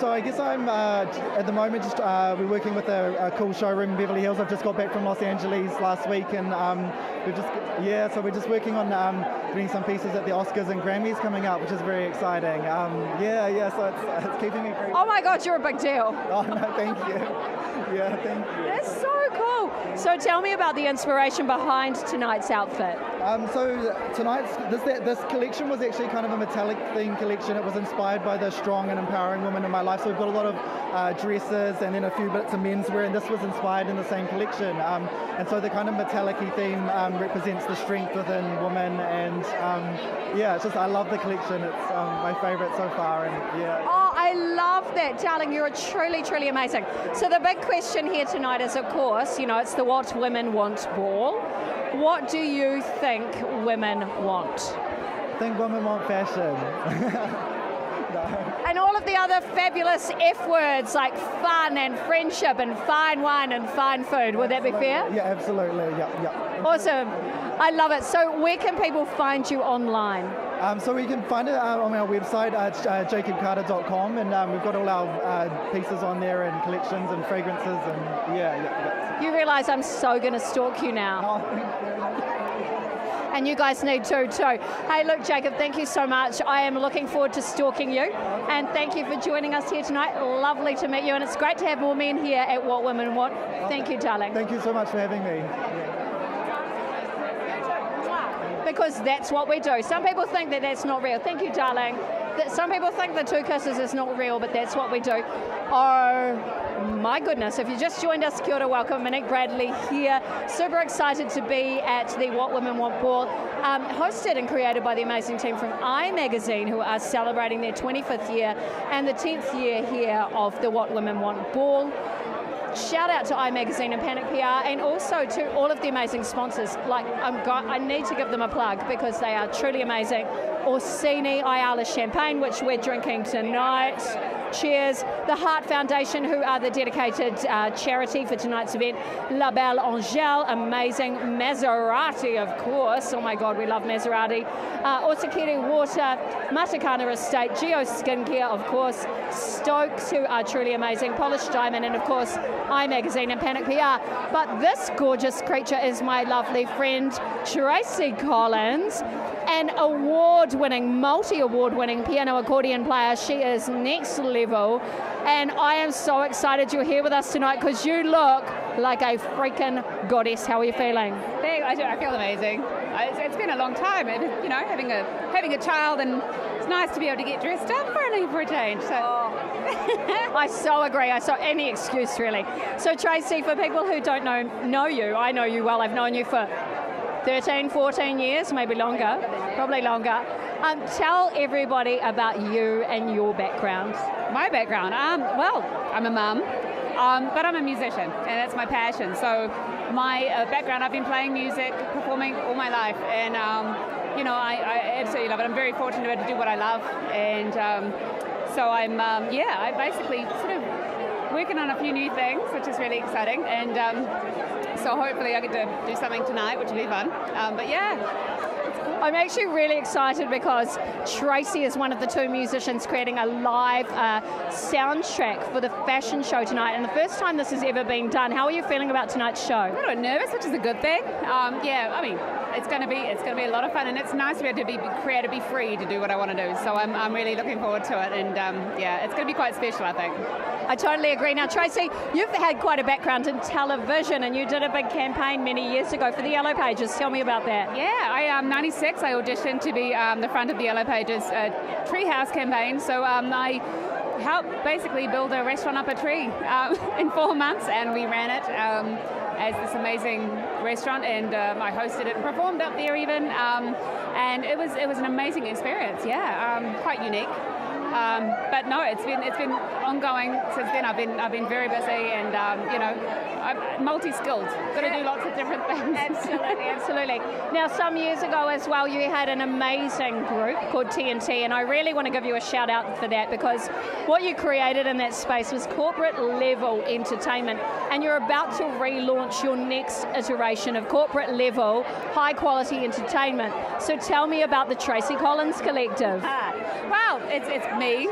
M: So I guess I'm at the moment just we're working with a cool showroom in Beverly Hills. I've just got back from Los Angeles last week, and so we're just working on doing some pieces at the Oscars and Grammys coming up, which is very exciting. So it's keeping me crazy.
A: Oh my God, you're a big deal.
M: Oh no, thank you. Yeah, thank you.
A: That's so cool. So tell me about the inspiration behind tonight's outfit.
M: So tonight's this collection was actually kind of a metallic themed collection. It was inspired by the strong and empowering women in my life. So we've got a lot of dresses and then a few bits of menswear, and this was inspired in the same collection. And so the kind of metallic-y theme represents the strength within women, and it's just, I love the collection. It's my favourite so far, and yeah.
A: Oh, I love that, darling. You're truly, truly amazing. So the big question here tonight is, of course, it's the What Women Want Ball. What do you think women want?
M: I think women want fashion. No.
A: And all of the other fabulous F words like fun and friendship and fine wine and fine food. Would that be fair?
M: Yeah, absolutely. Yeah.
A: Awesome. I love it. So where can people find you online?
M: So we can find it on our website, jacobcarter.com, and we've got all our pieces on there, and collections and fragrances, and yeah.
A: You realise I'm so going to stalk you now. And you guys need to too. Hey, look, Jacob, thank you so much. I am looking forward to stalking you, and thank you for joining us here tonight. Lovely to meet you, and it's great to have more men here at What Women Want. Thank you, darling.
M: Thank you so much for having me.
A: Because that's what we do. Some people think that that's not real. Thank you, darling. Some people think the two kisses is not real, but that's what we do. Oh my goodness, if you just joined us, kia ora, welcome. Monique Bradley here. Super excited to be at the What Women Want Ball, hosted and created by the amazing team from iMagazine, who are celebrating their 25th year and the 10th year here of the What Women Want Ball. Shout out to iMagazine and Panic PR, and also to all of the amazing sponsors. I need to give them a plug because they are truly amazing. Orsini Ayala Champagne, which we're drinking tonight. Cheers. The Heart Foundation, who are the dedicated charity for tonight's event. La Belle Angèle, amazing. Maserati, of course. Oh my God, we love Maserati. Otakiri Water, Matakana Estate, Geo Skincare, of course. Stokes, who are truly amazing. Polished Diamond, and of course, iMagazine and Panic PR. But this gorgeous creature is my lovely friend, Tracy Collins, an award-winning, multi-award-winning piano accordion player. She is next level, and I am so excited you're here with us tonight because you look like a freaking goddess. How are you feeling?
N: I feel amazing. It's been a long time, and having a child, and it's nice to be able to get dressed up for a change. So.
A: I so agree. Any excuse really. So Tracy, for people who don't know you, I know you well. I've known you for 13, 14 years, maybe longer, probably longer. Tell everybody about you and your background.
N: My background? Well, I'm a mum, but I'm a musician, and that's my passion. So my background, I've been playing music, performing all my life, and I absolutely love it. I'm very fortunate to do what I love, and so I'm basically sort of working on a few new things, which is really exciting, and so hopefully I get to do something tonight, which will be fun. But yeah.
A: I'm actually really excited because Tracy is one of the two musicians creating a live soundtrack for the fashion show tonight, and the first time this has ever been done. How are you feeling about tonight's show?
N: I'm a little nervous, which is a good thing. It's going to be a lot of fun, and it's nice to be able to be creative, be free to do what I want to do. So I'm really looking forward to it, and it's going to be quite special, I think.
A: I totally agree. Now, Tracy, you've had quite a background in television, and you did a big campaign many years ago for the Yellow Pages. Tell me about that.
N: Yeah, 96, I auditioned to be the front of the Yellow Pages Treehouse campaign. So I helped basically build a restaurant up a tree in 4 months, and we ran it as this amazing restaurant, and I hosted it and performed up there even, and it was an amazing experience. Quite unique. But no, it's been ongoing since then. I've been very busy, and I'm multi-skilled. Got to do lots of different things.
A: Absolutely. Now, some years ago as well, you had an amazing group called TNT, and I really want to give you a shout out for that, because what you created in that space was corporate level entertainment, and you're about to relaunch your next iteration of corporate level high quality entertainment. So tell me about the Tracy Collins Collective.
N: Well, it's me,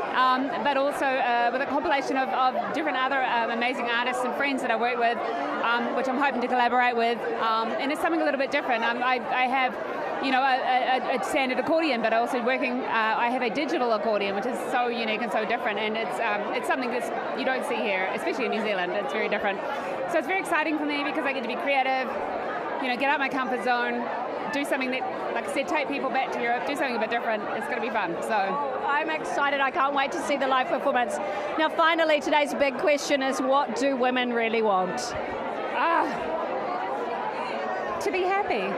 N: but also with a compilation of different other amazing artists and friends that I work with, which I'm hoping to collaborate with, and it's something a little bit different. I have, a standard accordion, but also I have a digital accordion, which is so unique and so different, and it's something that you don't see here, especially in New Zealand. It's very different. So it's very exciting for me because I get to be creative, get out my comfort zone, do something that, like I said, take people back to Europe, do something a bit different. It's going to be fun. So
A: I'm excited. I can't wait to see the live performance. Now, finally, today's big question is, what do women really want?
N: To be happy.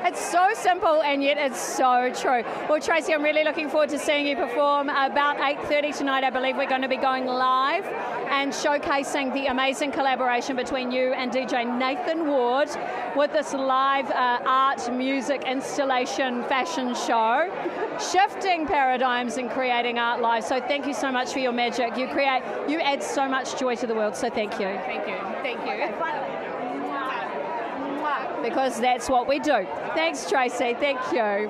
A: It's so simple, and yet it's so true. Well, Tracy, I'm really looking forward to seeing you perform. About 8:30 tonight, I believe we're going to be going live and showcasing the amazing collaboration between you and DJ Nathan Ward with this live art, music, installation, fashion show, shifting paradigms and creating art live. So thank you so much for your magic. You add so much joy to the world, so thank you.
N: Thank you.
A: Because that's what we do. Thanks, Tracy. Thank you.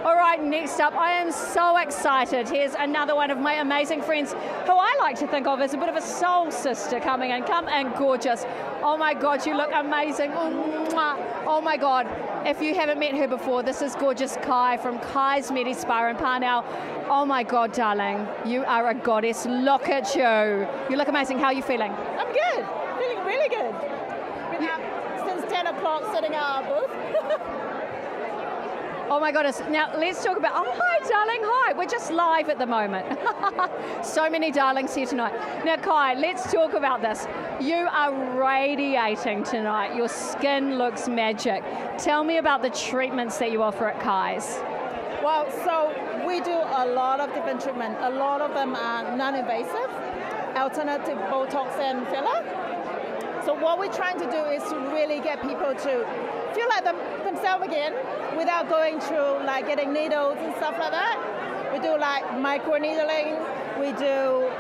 A: All right, next up, I am so excited. Here's another one of my amazing friends who I like to think of as a bit of a soul sister coming in. Come in, gorgeous. Oh my God, you look amazing. Oh my God. If you haven't met her before, this is gorgeous Kai from Kai's Medi Spa in Parnell. Oh my God, darling. You are a goddess. Look at you. You look amazing. How are you feeling?
O: I'm good. Feeling really good. Been up since 10 o'clock sitting at our booth.
A: Oh my goodness. Now let's talk about, oh hi darling, hi. We're just live at the moment. So many darlings here tonight. Now Kai, let's talk about this. You are radiating tonight. Your skin looks magic. Tell me about the treatments that you offer at Kai's.
O: Well, so we do a lot of different treatments. A lot of them are non-invasive, alternative Botox and filler. So what we're trying to do is to really get people to feel like themselves again without going through like getting needles and stuff like that. We do like micro needling, we do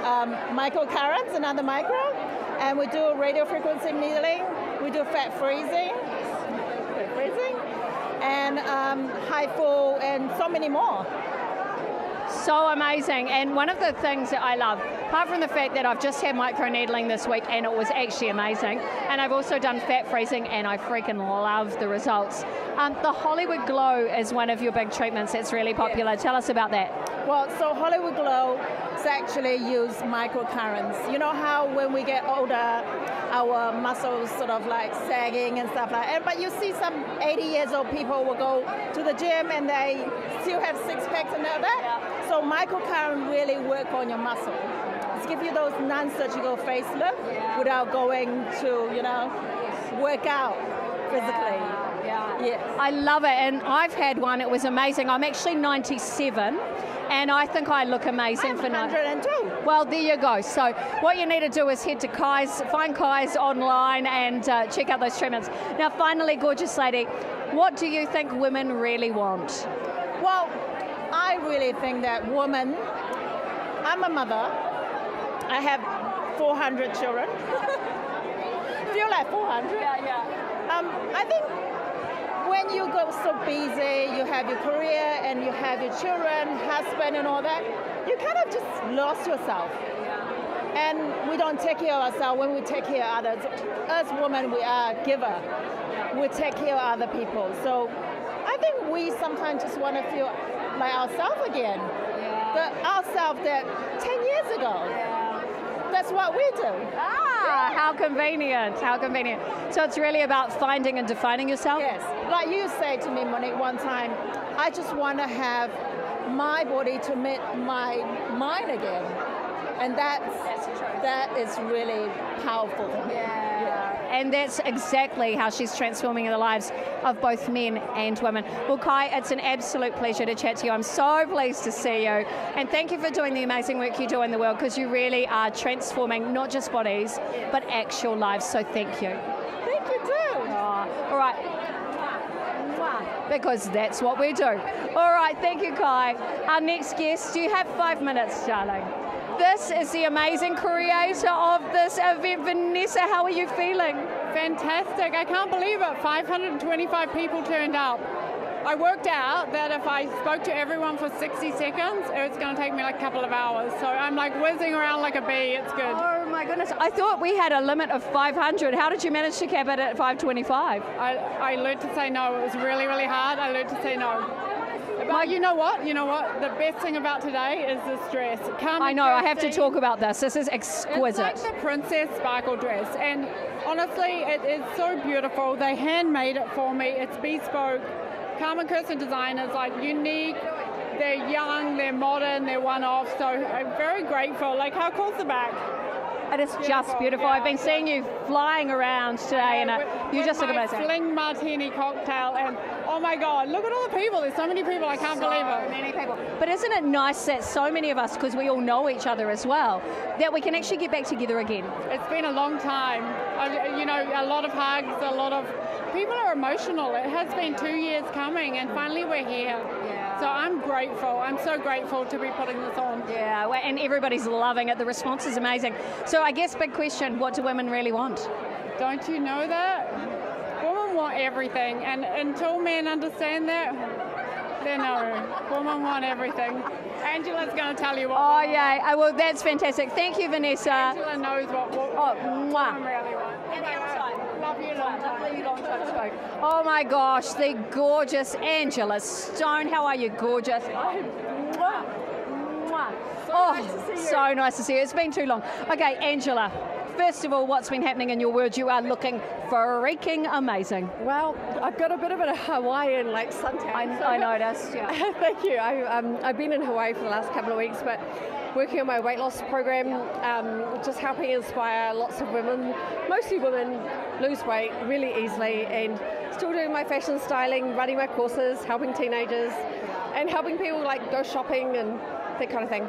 O: micro carrots, another micro, and we do radio frequency needling, we do fat freezing, and HIFU, and so many more.
A: So amazing. And one of the things that I love, apart from the fact that I've just had microneedling this week and it was actually amazing, and I've also done fat freezing and I freaking love the results. The Hollywood Glow is one of your big treatments that's really popular. Tell us about that.
O: Well, so Hollywood Glow is actually use microcurrents. You know how when we get older, our muscles sort of like sagging and stuff like that. But you see some 80 years old people will go to the gym and they still have six packs and all that. Yeah. So microcurrent really work on your muscle. It's give you those non-surgical facelift without going to, work out physically.
A: Yeah. Yes. I love it, and I've had one. It was amazing. I'm actually 97. And I think I look amazing for
O: 102.
A: Well, there you go. So what you need to do is head to Kai's, find Kai's online and check out those treatments. Now, finally, gorgeous lady, What do you think women really want?
O: Well, I really think that women, I'm a mother, I have 400 children. Feel like 400?
A: Yeah.
O: I think when you go so busy, you have your career and you have your children, husband and all that, you kind of just lost yourself. And we don't take care of ourselves when we take care of others. As women, we are giver. We take care of other people. So I think we sometimes just want to feel like ourselves again. The ourselves that 10 years ago. That's what we do.
A: How convenient, how convenient. So it's really about finding and defining yourself?
O: Yes. Like you said to me, Monique, one time, I just want to have my body to meet my mind again. And that is really powerful for me.
A: And that's exactly how she's transforming the lives of both men and women. Well, Kai, it's an absolute pleasure to chat to you. I'm so pleased to see you. And thank you for doing the amazing work you do in the world, because you really are transforming not just bodies, but actual lives. So thank you.
O: Thank you too.
A: All right. Because that's what we do. All right, thank you, Kai. Our next guest, do you have 5 minutes, darling? This is the amazing creator of this event. Vanessa, how are you feeling?
P: Fantastic. I can't believe it. 525 people turned up. I worked out that if I spoke to everyone for 60 seconds, it's going to take me like a couple of hours. So I'm like whizzing around like a bee. It's good.
A: Oh my goodness. I thought we had a limit of 500. How did you manage to cap it at 525?
P: I learned to say no. It was really, really hard. I learned to say no. But you know what? The best thing about today is this dress.
A: I know, I have to talk about this. This is exquisite.
P: It's like the Princess Sparkle dress. And honestly, it is so beautiful. They handmade it for me. It's bespoke. Carmen Kirsten designers, like unique. They're young, they're modern, they're one-off. So I'm very grateful. Like, how cool's the back?
A: It is just beautiful. I've been seeing you flying around today, and you just look amazing.
P: Fling martini cocktail, and oh my God, look at all the people. There's so many people. I can't believe it.
A: So many people. But isn't it nice that so many of us, because we all know each other as well, that we can actually get back together again?
P: It's been a long time. A lot of hugs. A lot of people are emotional. It has been 2 years coming, and finally we're here. So I'm grateful. I'm so grateful to be putting this on.
A: Yeah, and everybody's loving it. The response is amazing. So I guess big question, what do women really want?
P: Don't you know that? Women want everything, and until men understand that, they know. Women want everything. Angela's going to tell you what.
A: Oh, yeah. Well, that's fantastic. Thank you, Vanessa.
P: Angela knows what women really want. Love you long time.
A: Oh my gosh, the gorgeous Angela Stone. How are you, gorgeous? So nice to see you. It's been too long. Okay, Angela, first of all, what's been happening in your world? You are looking freaking amazing.
Q: Well, I've got a bit of a Hawaiian suntan.
A: I noticed, yeah.
Q: Thank you. I've been in Hawaii for the last couple of weeks, but working on my weight loss program, just helping inspire lots of women, mostly women, lose weight really easily, and still doing my fashion styling, running my courses, helping teenagers, and helping people go shopping and that kind of thing.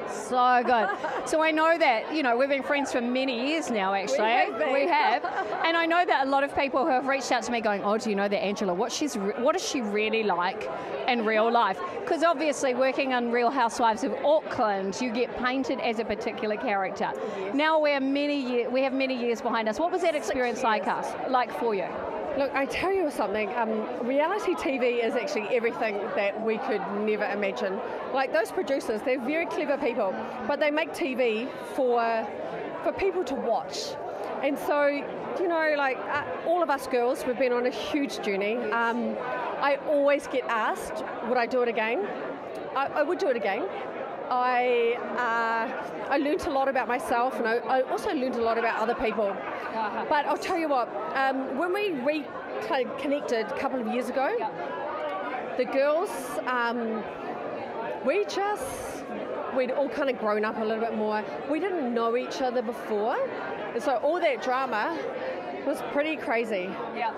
A: So good. So I know that, we've been friends for many years now, actually. We have. And I know that a lot of people who have reached out to me going, oh, do you know that Angela? What is she really like in real life? Because obviously working on Real Housewives of Auckland, you get painted as a particular character. Yes. Now we have many years behind us. What was that experience like for you?
Q: Look, I tell you something, reality TV is actually everything that we could never imagine. Like those producers, they're very clever people, but they make TV for people to watch. And so, all of us girls, we've been on a huge journey. I always get asked, would I do it again? I would do it again. I learned a lot about myself, and I also learned a lot about other people. But I'll tell you what, when we reconnected a couple of years ago, the girls, we'd all kind of grown up a little bit more. We didn't know each other before, and so all that drama was pretty crazy.
A: Yeah.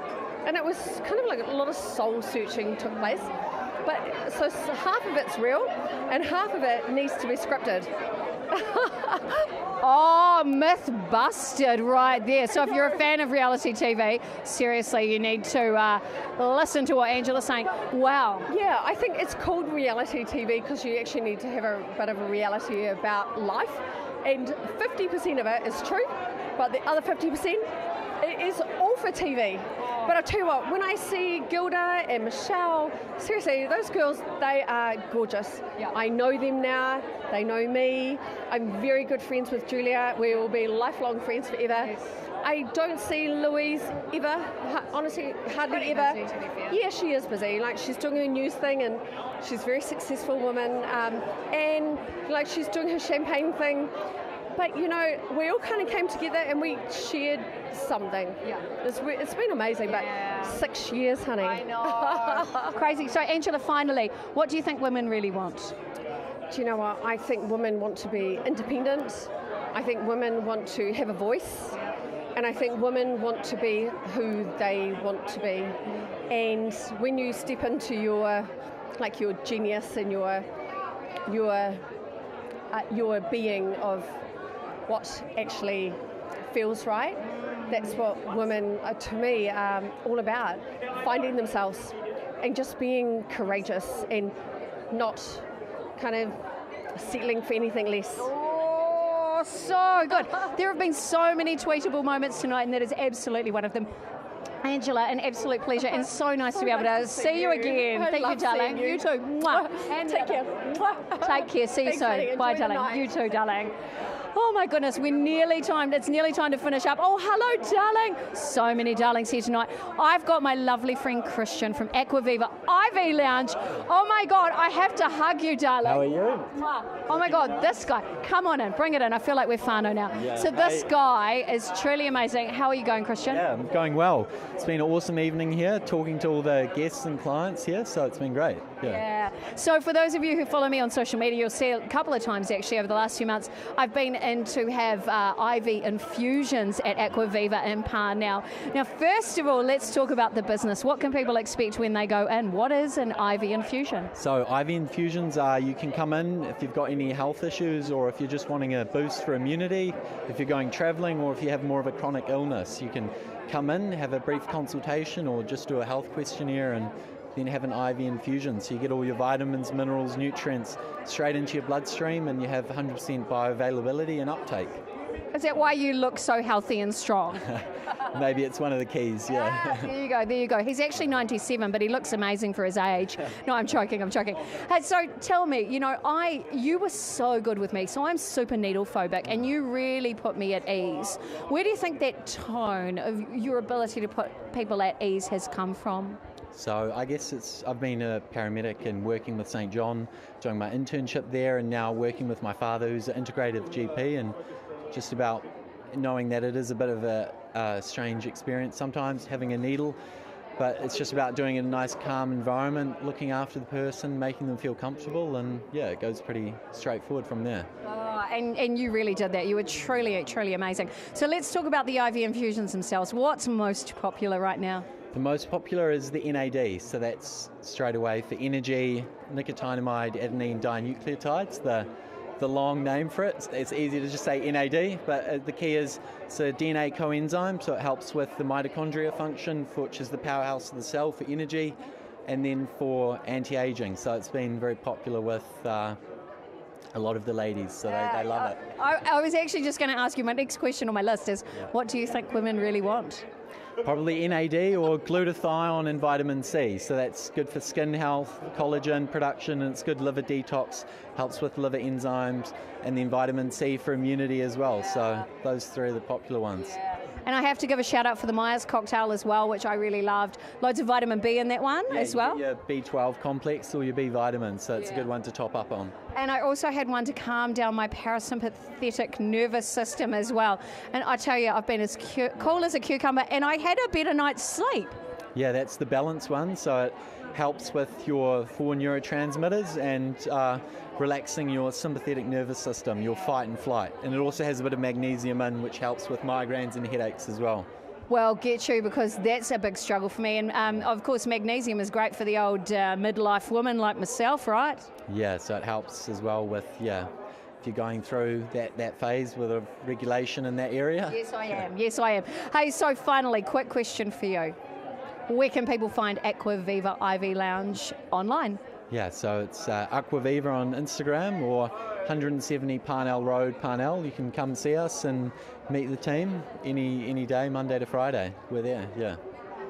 Q: And it was kind of like a lot of soul searching took place. But so half of it's real, and half of it needs to be scripted.
A: Oh, myth busted right there. So if you're a fan of reality TV, seriously, you need to listen to what Angela's saying. Wow.
Q: Yeah, I think it's called reality TV because you actually need to have a bit of a reality about life. And 50% of it is true, but the other 50% it is all for TV. But I'll tell you what, when I see Gilda and Michelle, seriously, those girls, they are gorgeous. Yeah. I know them now, they know me. I'm very good friends with Julia. We will be lifelong friends forever. Yes. I don't see Louise ever, honestly, hardly ever. Yeah, she is busy. Like, she's doing her news thing and she's a very successful woman. And like, she's doing her champagne thing. But, you know, we all kind of came together and we shared something. Yeah. It's been amazing, but 6 years, honey.
A: I know. Crazy. So, Angela, finally, what do you think women really want?
Q: Do you know what? I think women want to be independent. I think women want to have a voice. And I think women want to be who they want to be. And when you step into your genius and your being of what actually feels right, that's what women are, to me, all about. Finding themselves and just being courageous and not kind of settling for anything less.
A: Oh, so good. There have been so many tweetable moments tonight, and that is absolutely one of them. Angela, an absolute pleasure, and so nice to be able to see you again. Thank you, darling. You too. Mwah. And
Q: take care.
A: Take care. See you soon. Bye, darling. You too, darling. Oh my goodness, it's nearly time to finish up. Oh, hello, darling. So many darlings here tonight. I've got my lovely friend Christian from Aquaviva Ivy Lounge. Oh my God, I have to hug you, darling.
R: How are you?
A: Oh my God, this guy. Come on in, bring it in. I feel like we're whānau now.
R: Yeah,
A: so this guy is truly amazing. How are you going, Christian?
R: Yeah, I'm going well. It's been an awesome evening here, talking to all the guests and clients here, so it's been great.
A: Yeah. So for those of you who follow me on social media, you'll see a couple of times actually over the last few months, I've been in to have IV infusions at Aquaviva in Par now. Now, first of all, let's talk about the business. What can people expect when they go in? What is an IV infusion?
R: So IV infusions are, you can come in if you've got any health issues, or if you're just wanting a boost for immunity, if you're going travelling, or if you have more of a chronic illness. You can come in, have a brief consultation, or just do a health questionnaire and then have an IV infusion. So you get all your vitamins, minerals, nutrients straight into your bloodstream, and you have 100% bioavailability and uptake.
A: Is that why you look so healthy and strong?
R: Maybe it's one of the keys, yeah.
A: There you go, there you go. He's actually 97, but he looks amazing for his age. No, I'm joking. Hey, so tell me, you were so good with me, so I'm super needle phobic, and you really put me at ease. Where do you think that tone of your ability to put people at ease has come from?
R: So I guess I've been a paramedic and working with St. John, doing my internship there, and now working with my father, who's an integrative GP, and just about knowing that it is a bit of a strange experience sometimes having a needle, but it's just about doing it in a nice calm environment, looking after the person, making them feel comfortable, and yeah, it goes pretty straightforward from there.
A: Oh, and you really did that. You were truly, truly amazing. So let's talk about the IV infusions themselves. What's most popular right now?
R: The most popular is the NAD, so that's straight away for energy, nicotinamide adenine dinucleotides, the long name for it. It's easy to just say NAD, but the key is it's a DNA coenzyme, so it helps with the mitochondria function, which is the powerhouse of the cell for energy, and then for anti-aging. So it's been very popular with a lot of the ladies, so they love it.
A: I was actually just going to ask you, my next question on my list is, what do you think women really want?
R: Probably NAD or glutathione and vitamin C. So that's good for skin health, collagen production, and it's good liver detox, helps with liver enzymes, and then vitamin C for immunity as well. So those three are the popular ones.
A: And I have to give a shout out for the Myers cocktail as well, which I really loved. Loads of vitamin B in that one as well.
R: Your B12 complex or your B vitamins, so it's a good one to top up on.
A: And I also had one to calm down my parasympathetic nervous system as well. And I tell you, I've been as cool as a cucumber, and I had a better night's sleep.
R: Yeah, that's the balance one. So it helps with your 4 neurotransmitters and relaxing your sympathetic nervous system, your fight and flight. And it also has a bit of magnesium in, which helps with migraines and headaches as well.
A: Well, get you, because that's a big struggle for me. And of course, magnesium is great for the old midlife woman like myself, right?
R: Yeah, so it helps as well with, you're going through that phase with a regulation in that area.
A: Yes, I am. Yes, I am. Hey, so finally, quick question for you. Where can people find Aquaviva Ivy Lounge online?
R: Yeah, so it's Aquaviva on Instagram or 170 Parnell Road, Parnell. You can come see us and meet the team any day, Monday to Friday. We're there, yeah.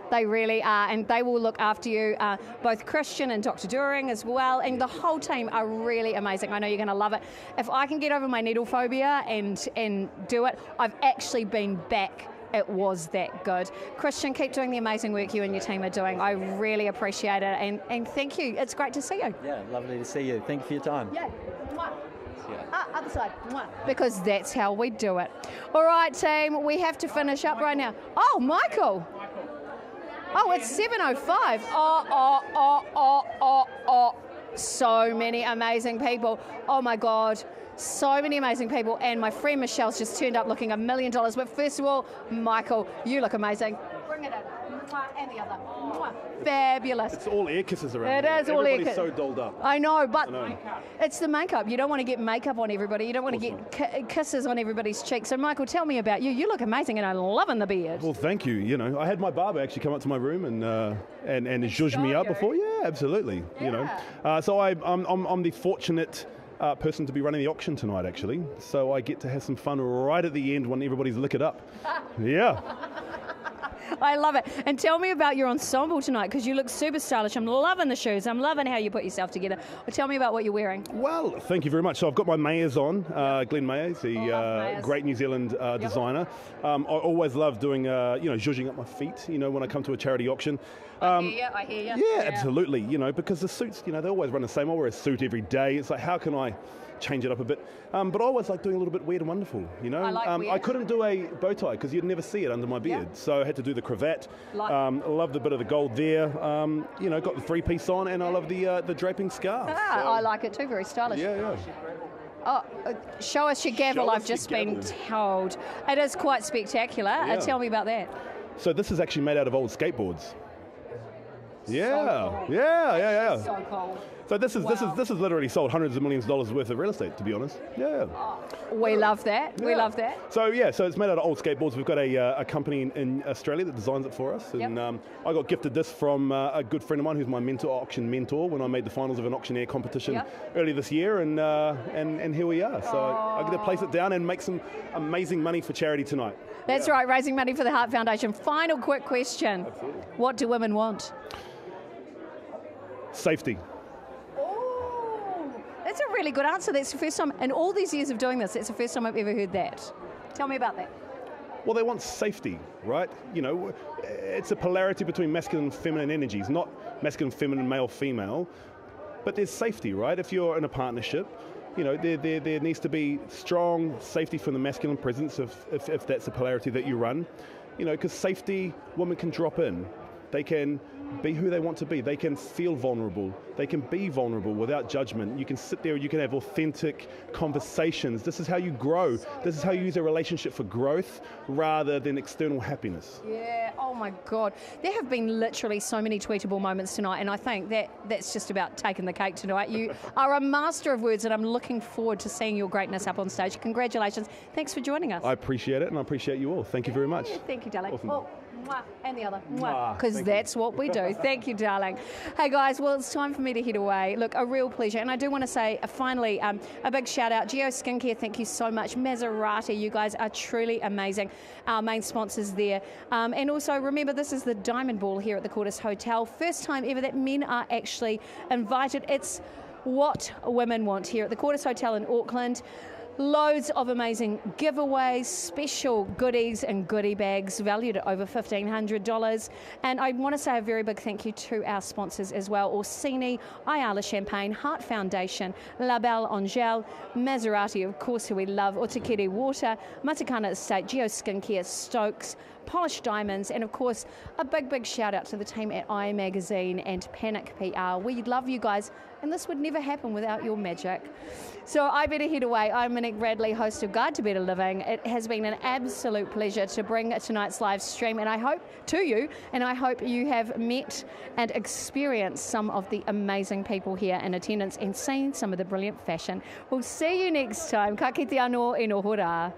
A: They really are, and they will look after you, both Christian and Dr. During as well, and the whole team are really amazing. I know you're going to love it. If I can get over my needle phobia and do it, I've actually been back. It was that good. Christian, keep doing the amazing work you and your team are doing. I really appreciate it, and thank you. It's great to see you.
R: Yeah, lovely to see you. Thank you for your time.
A: Yeah. Other side. Because that's how we do it. All right, team, we have to finish up right now. Oh, Michael. Oh, it's 7:05. Oh. So many amazing people. Oh, my God. So many amazing people. And my friend Michelle's just turned up looking $1 million. But first of all, Michael, you look amazing. Bring it in. And the other. Fabulous.
S: It's all air kisses around.
A: It is all air kisses.
S: Everybody's so dolled up.
A: I know, but it's the makeup. You don't want to get makeup on everybody. You don't want to get kisses on everybody's cheeks. So, Michael, tell me about you. You look amazing, and I'm loving the beard.
S: Well, thank you. You know, I had my barber actually come up to my room and zhuzh me up before. Yeah, absolutely. Yeah. You know, so I'm the fortunate person to be running the auction tonight, actually. So I get to have some fun right at the end when everybody's liquored up. Yeah.
A: I love it. And tell me about your ensemble tonight, because you look super stylish. I'm loving the shoes. I'm loving how you put yourself together. Well, tell me about what you're wearing.
S: Well, thank you very much. So I've got my Mayers on, Glenn Mayers, the great New Zealand designer. I always love doing, zhuzhing up my feet, when I come to a charity auction.
A: I hear you.
S: Yeah, absolutely. Because the suits, they always run the same. I wear a suit every day. It's like, how can I change it up a bit? But I always like doing a little bit weird and wonderful,
A: I like weird.
S: I couldn't do a bow tie because you'd never see it under my beard. So I had to do the cravat. Loved a bit of the gold there. Got the three-piece on, and I love the draping scarf.
A: I like it too. Very stylish.
S: Yeah.
A: Oh, show us your gavel. I've just been told. It is quite spectacular. Tell me about that.
S: So this is actually made out of old skateboards.
A: Yeah. So cool.
S: So this is literally sold hundreds of millions of dollars worth of real estate, to be honest. Yeah.
A: We love that. Yeah. We love that.
S: So it's made out of old skateboards. We've got a company in Australia that designs it for us, and I got gifted this from a good friend of mine who's my auction mentor when I made the finals of an auctioneer competition earlier this year, and here we are. So I get to place it down and make some amazing money for charity tonight.
A: That's right, raising money for the Heart Foundation. Final quick question: what do women want?
S: Safety.
A: That's a really good answer. That's the first time in all these years of doing this, it's the first time I've ever heard that. Tell me about that.
S: Well, they want safety, right? It's a polarity between masculine and feminine energies, not masculine, feminine, male, female, but there's safety, right? If you're in a partnership, there needs to be strong safety from the masculine presence if that's a polarity that you run, because safety, women can drop in. They can be who they want to be. They can feel vulnerable. They can be vulnerable without judgment. You can sit there and you can have authentic conversations. This is how you grow. This is how you use a relationship for growth rather than external happiness.
A: Yeah, oh my God. There have been literally so many tweetable moments tonight, and I think that's just about taking the cake tonight. You are a master of words, and I'm looking forward to seeing your greatness up on stage. Congratulations. Thanks for joining us.
S: I appreciate it, and I appreciate you all. Thank you very much.
A: Thank you, darling.
S: Awesome.
A: Oh, and the other, because that's what we do. Thank you, darling. Hey guys, well, it's time for me to head away. Look, a real pleasure, and I do want to say finally a big shout out, Geo Skincare, thank you so much. Maserati, you guys are truly amazing. Our main sponsors there, and also remember, this is the Diamond Ball here at the Courtis Hotel. First time ever that men are actually invited. It's what women want here at the Courtis Hotel in Auckland. Loads of amazing giveaways, special goodies and goodie bags valued at over $1,500. And I want to say a very big thank you to our sponsors as well: Orsini, Ayala Champagne, Heart Foundation, La Belle Angèle, Maserati, of course, who we love, Otakere Water, Matakana Estate, Geo Skincare, Stokes, Polished Diamonds, and of course a big shout out to the team at iMagazine and Panic PR. We love you guys and this would never happen without your magic. So I better head away. I'm Monique Bradley, host of Guide to Better Living. It has been an absolute pleasure to bring tonight's live stream, and I hope you have met and experienced some of the amazing people here in attendance and seen some of the brilliant fashion. We'll see you next time. Ka kite anō e noho rā.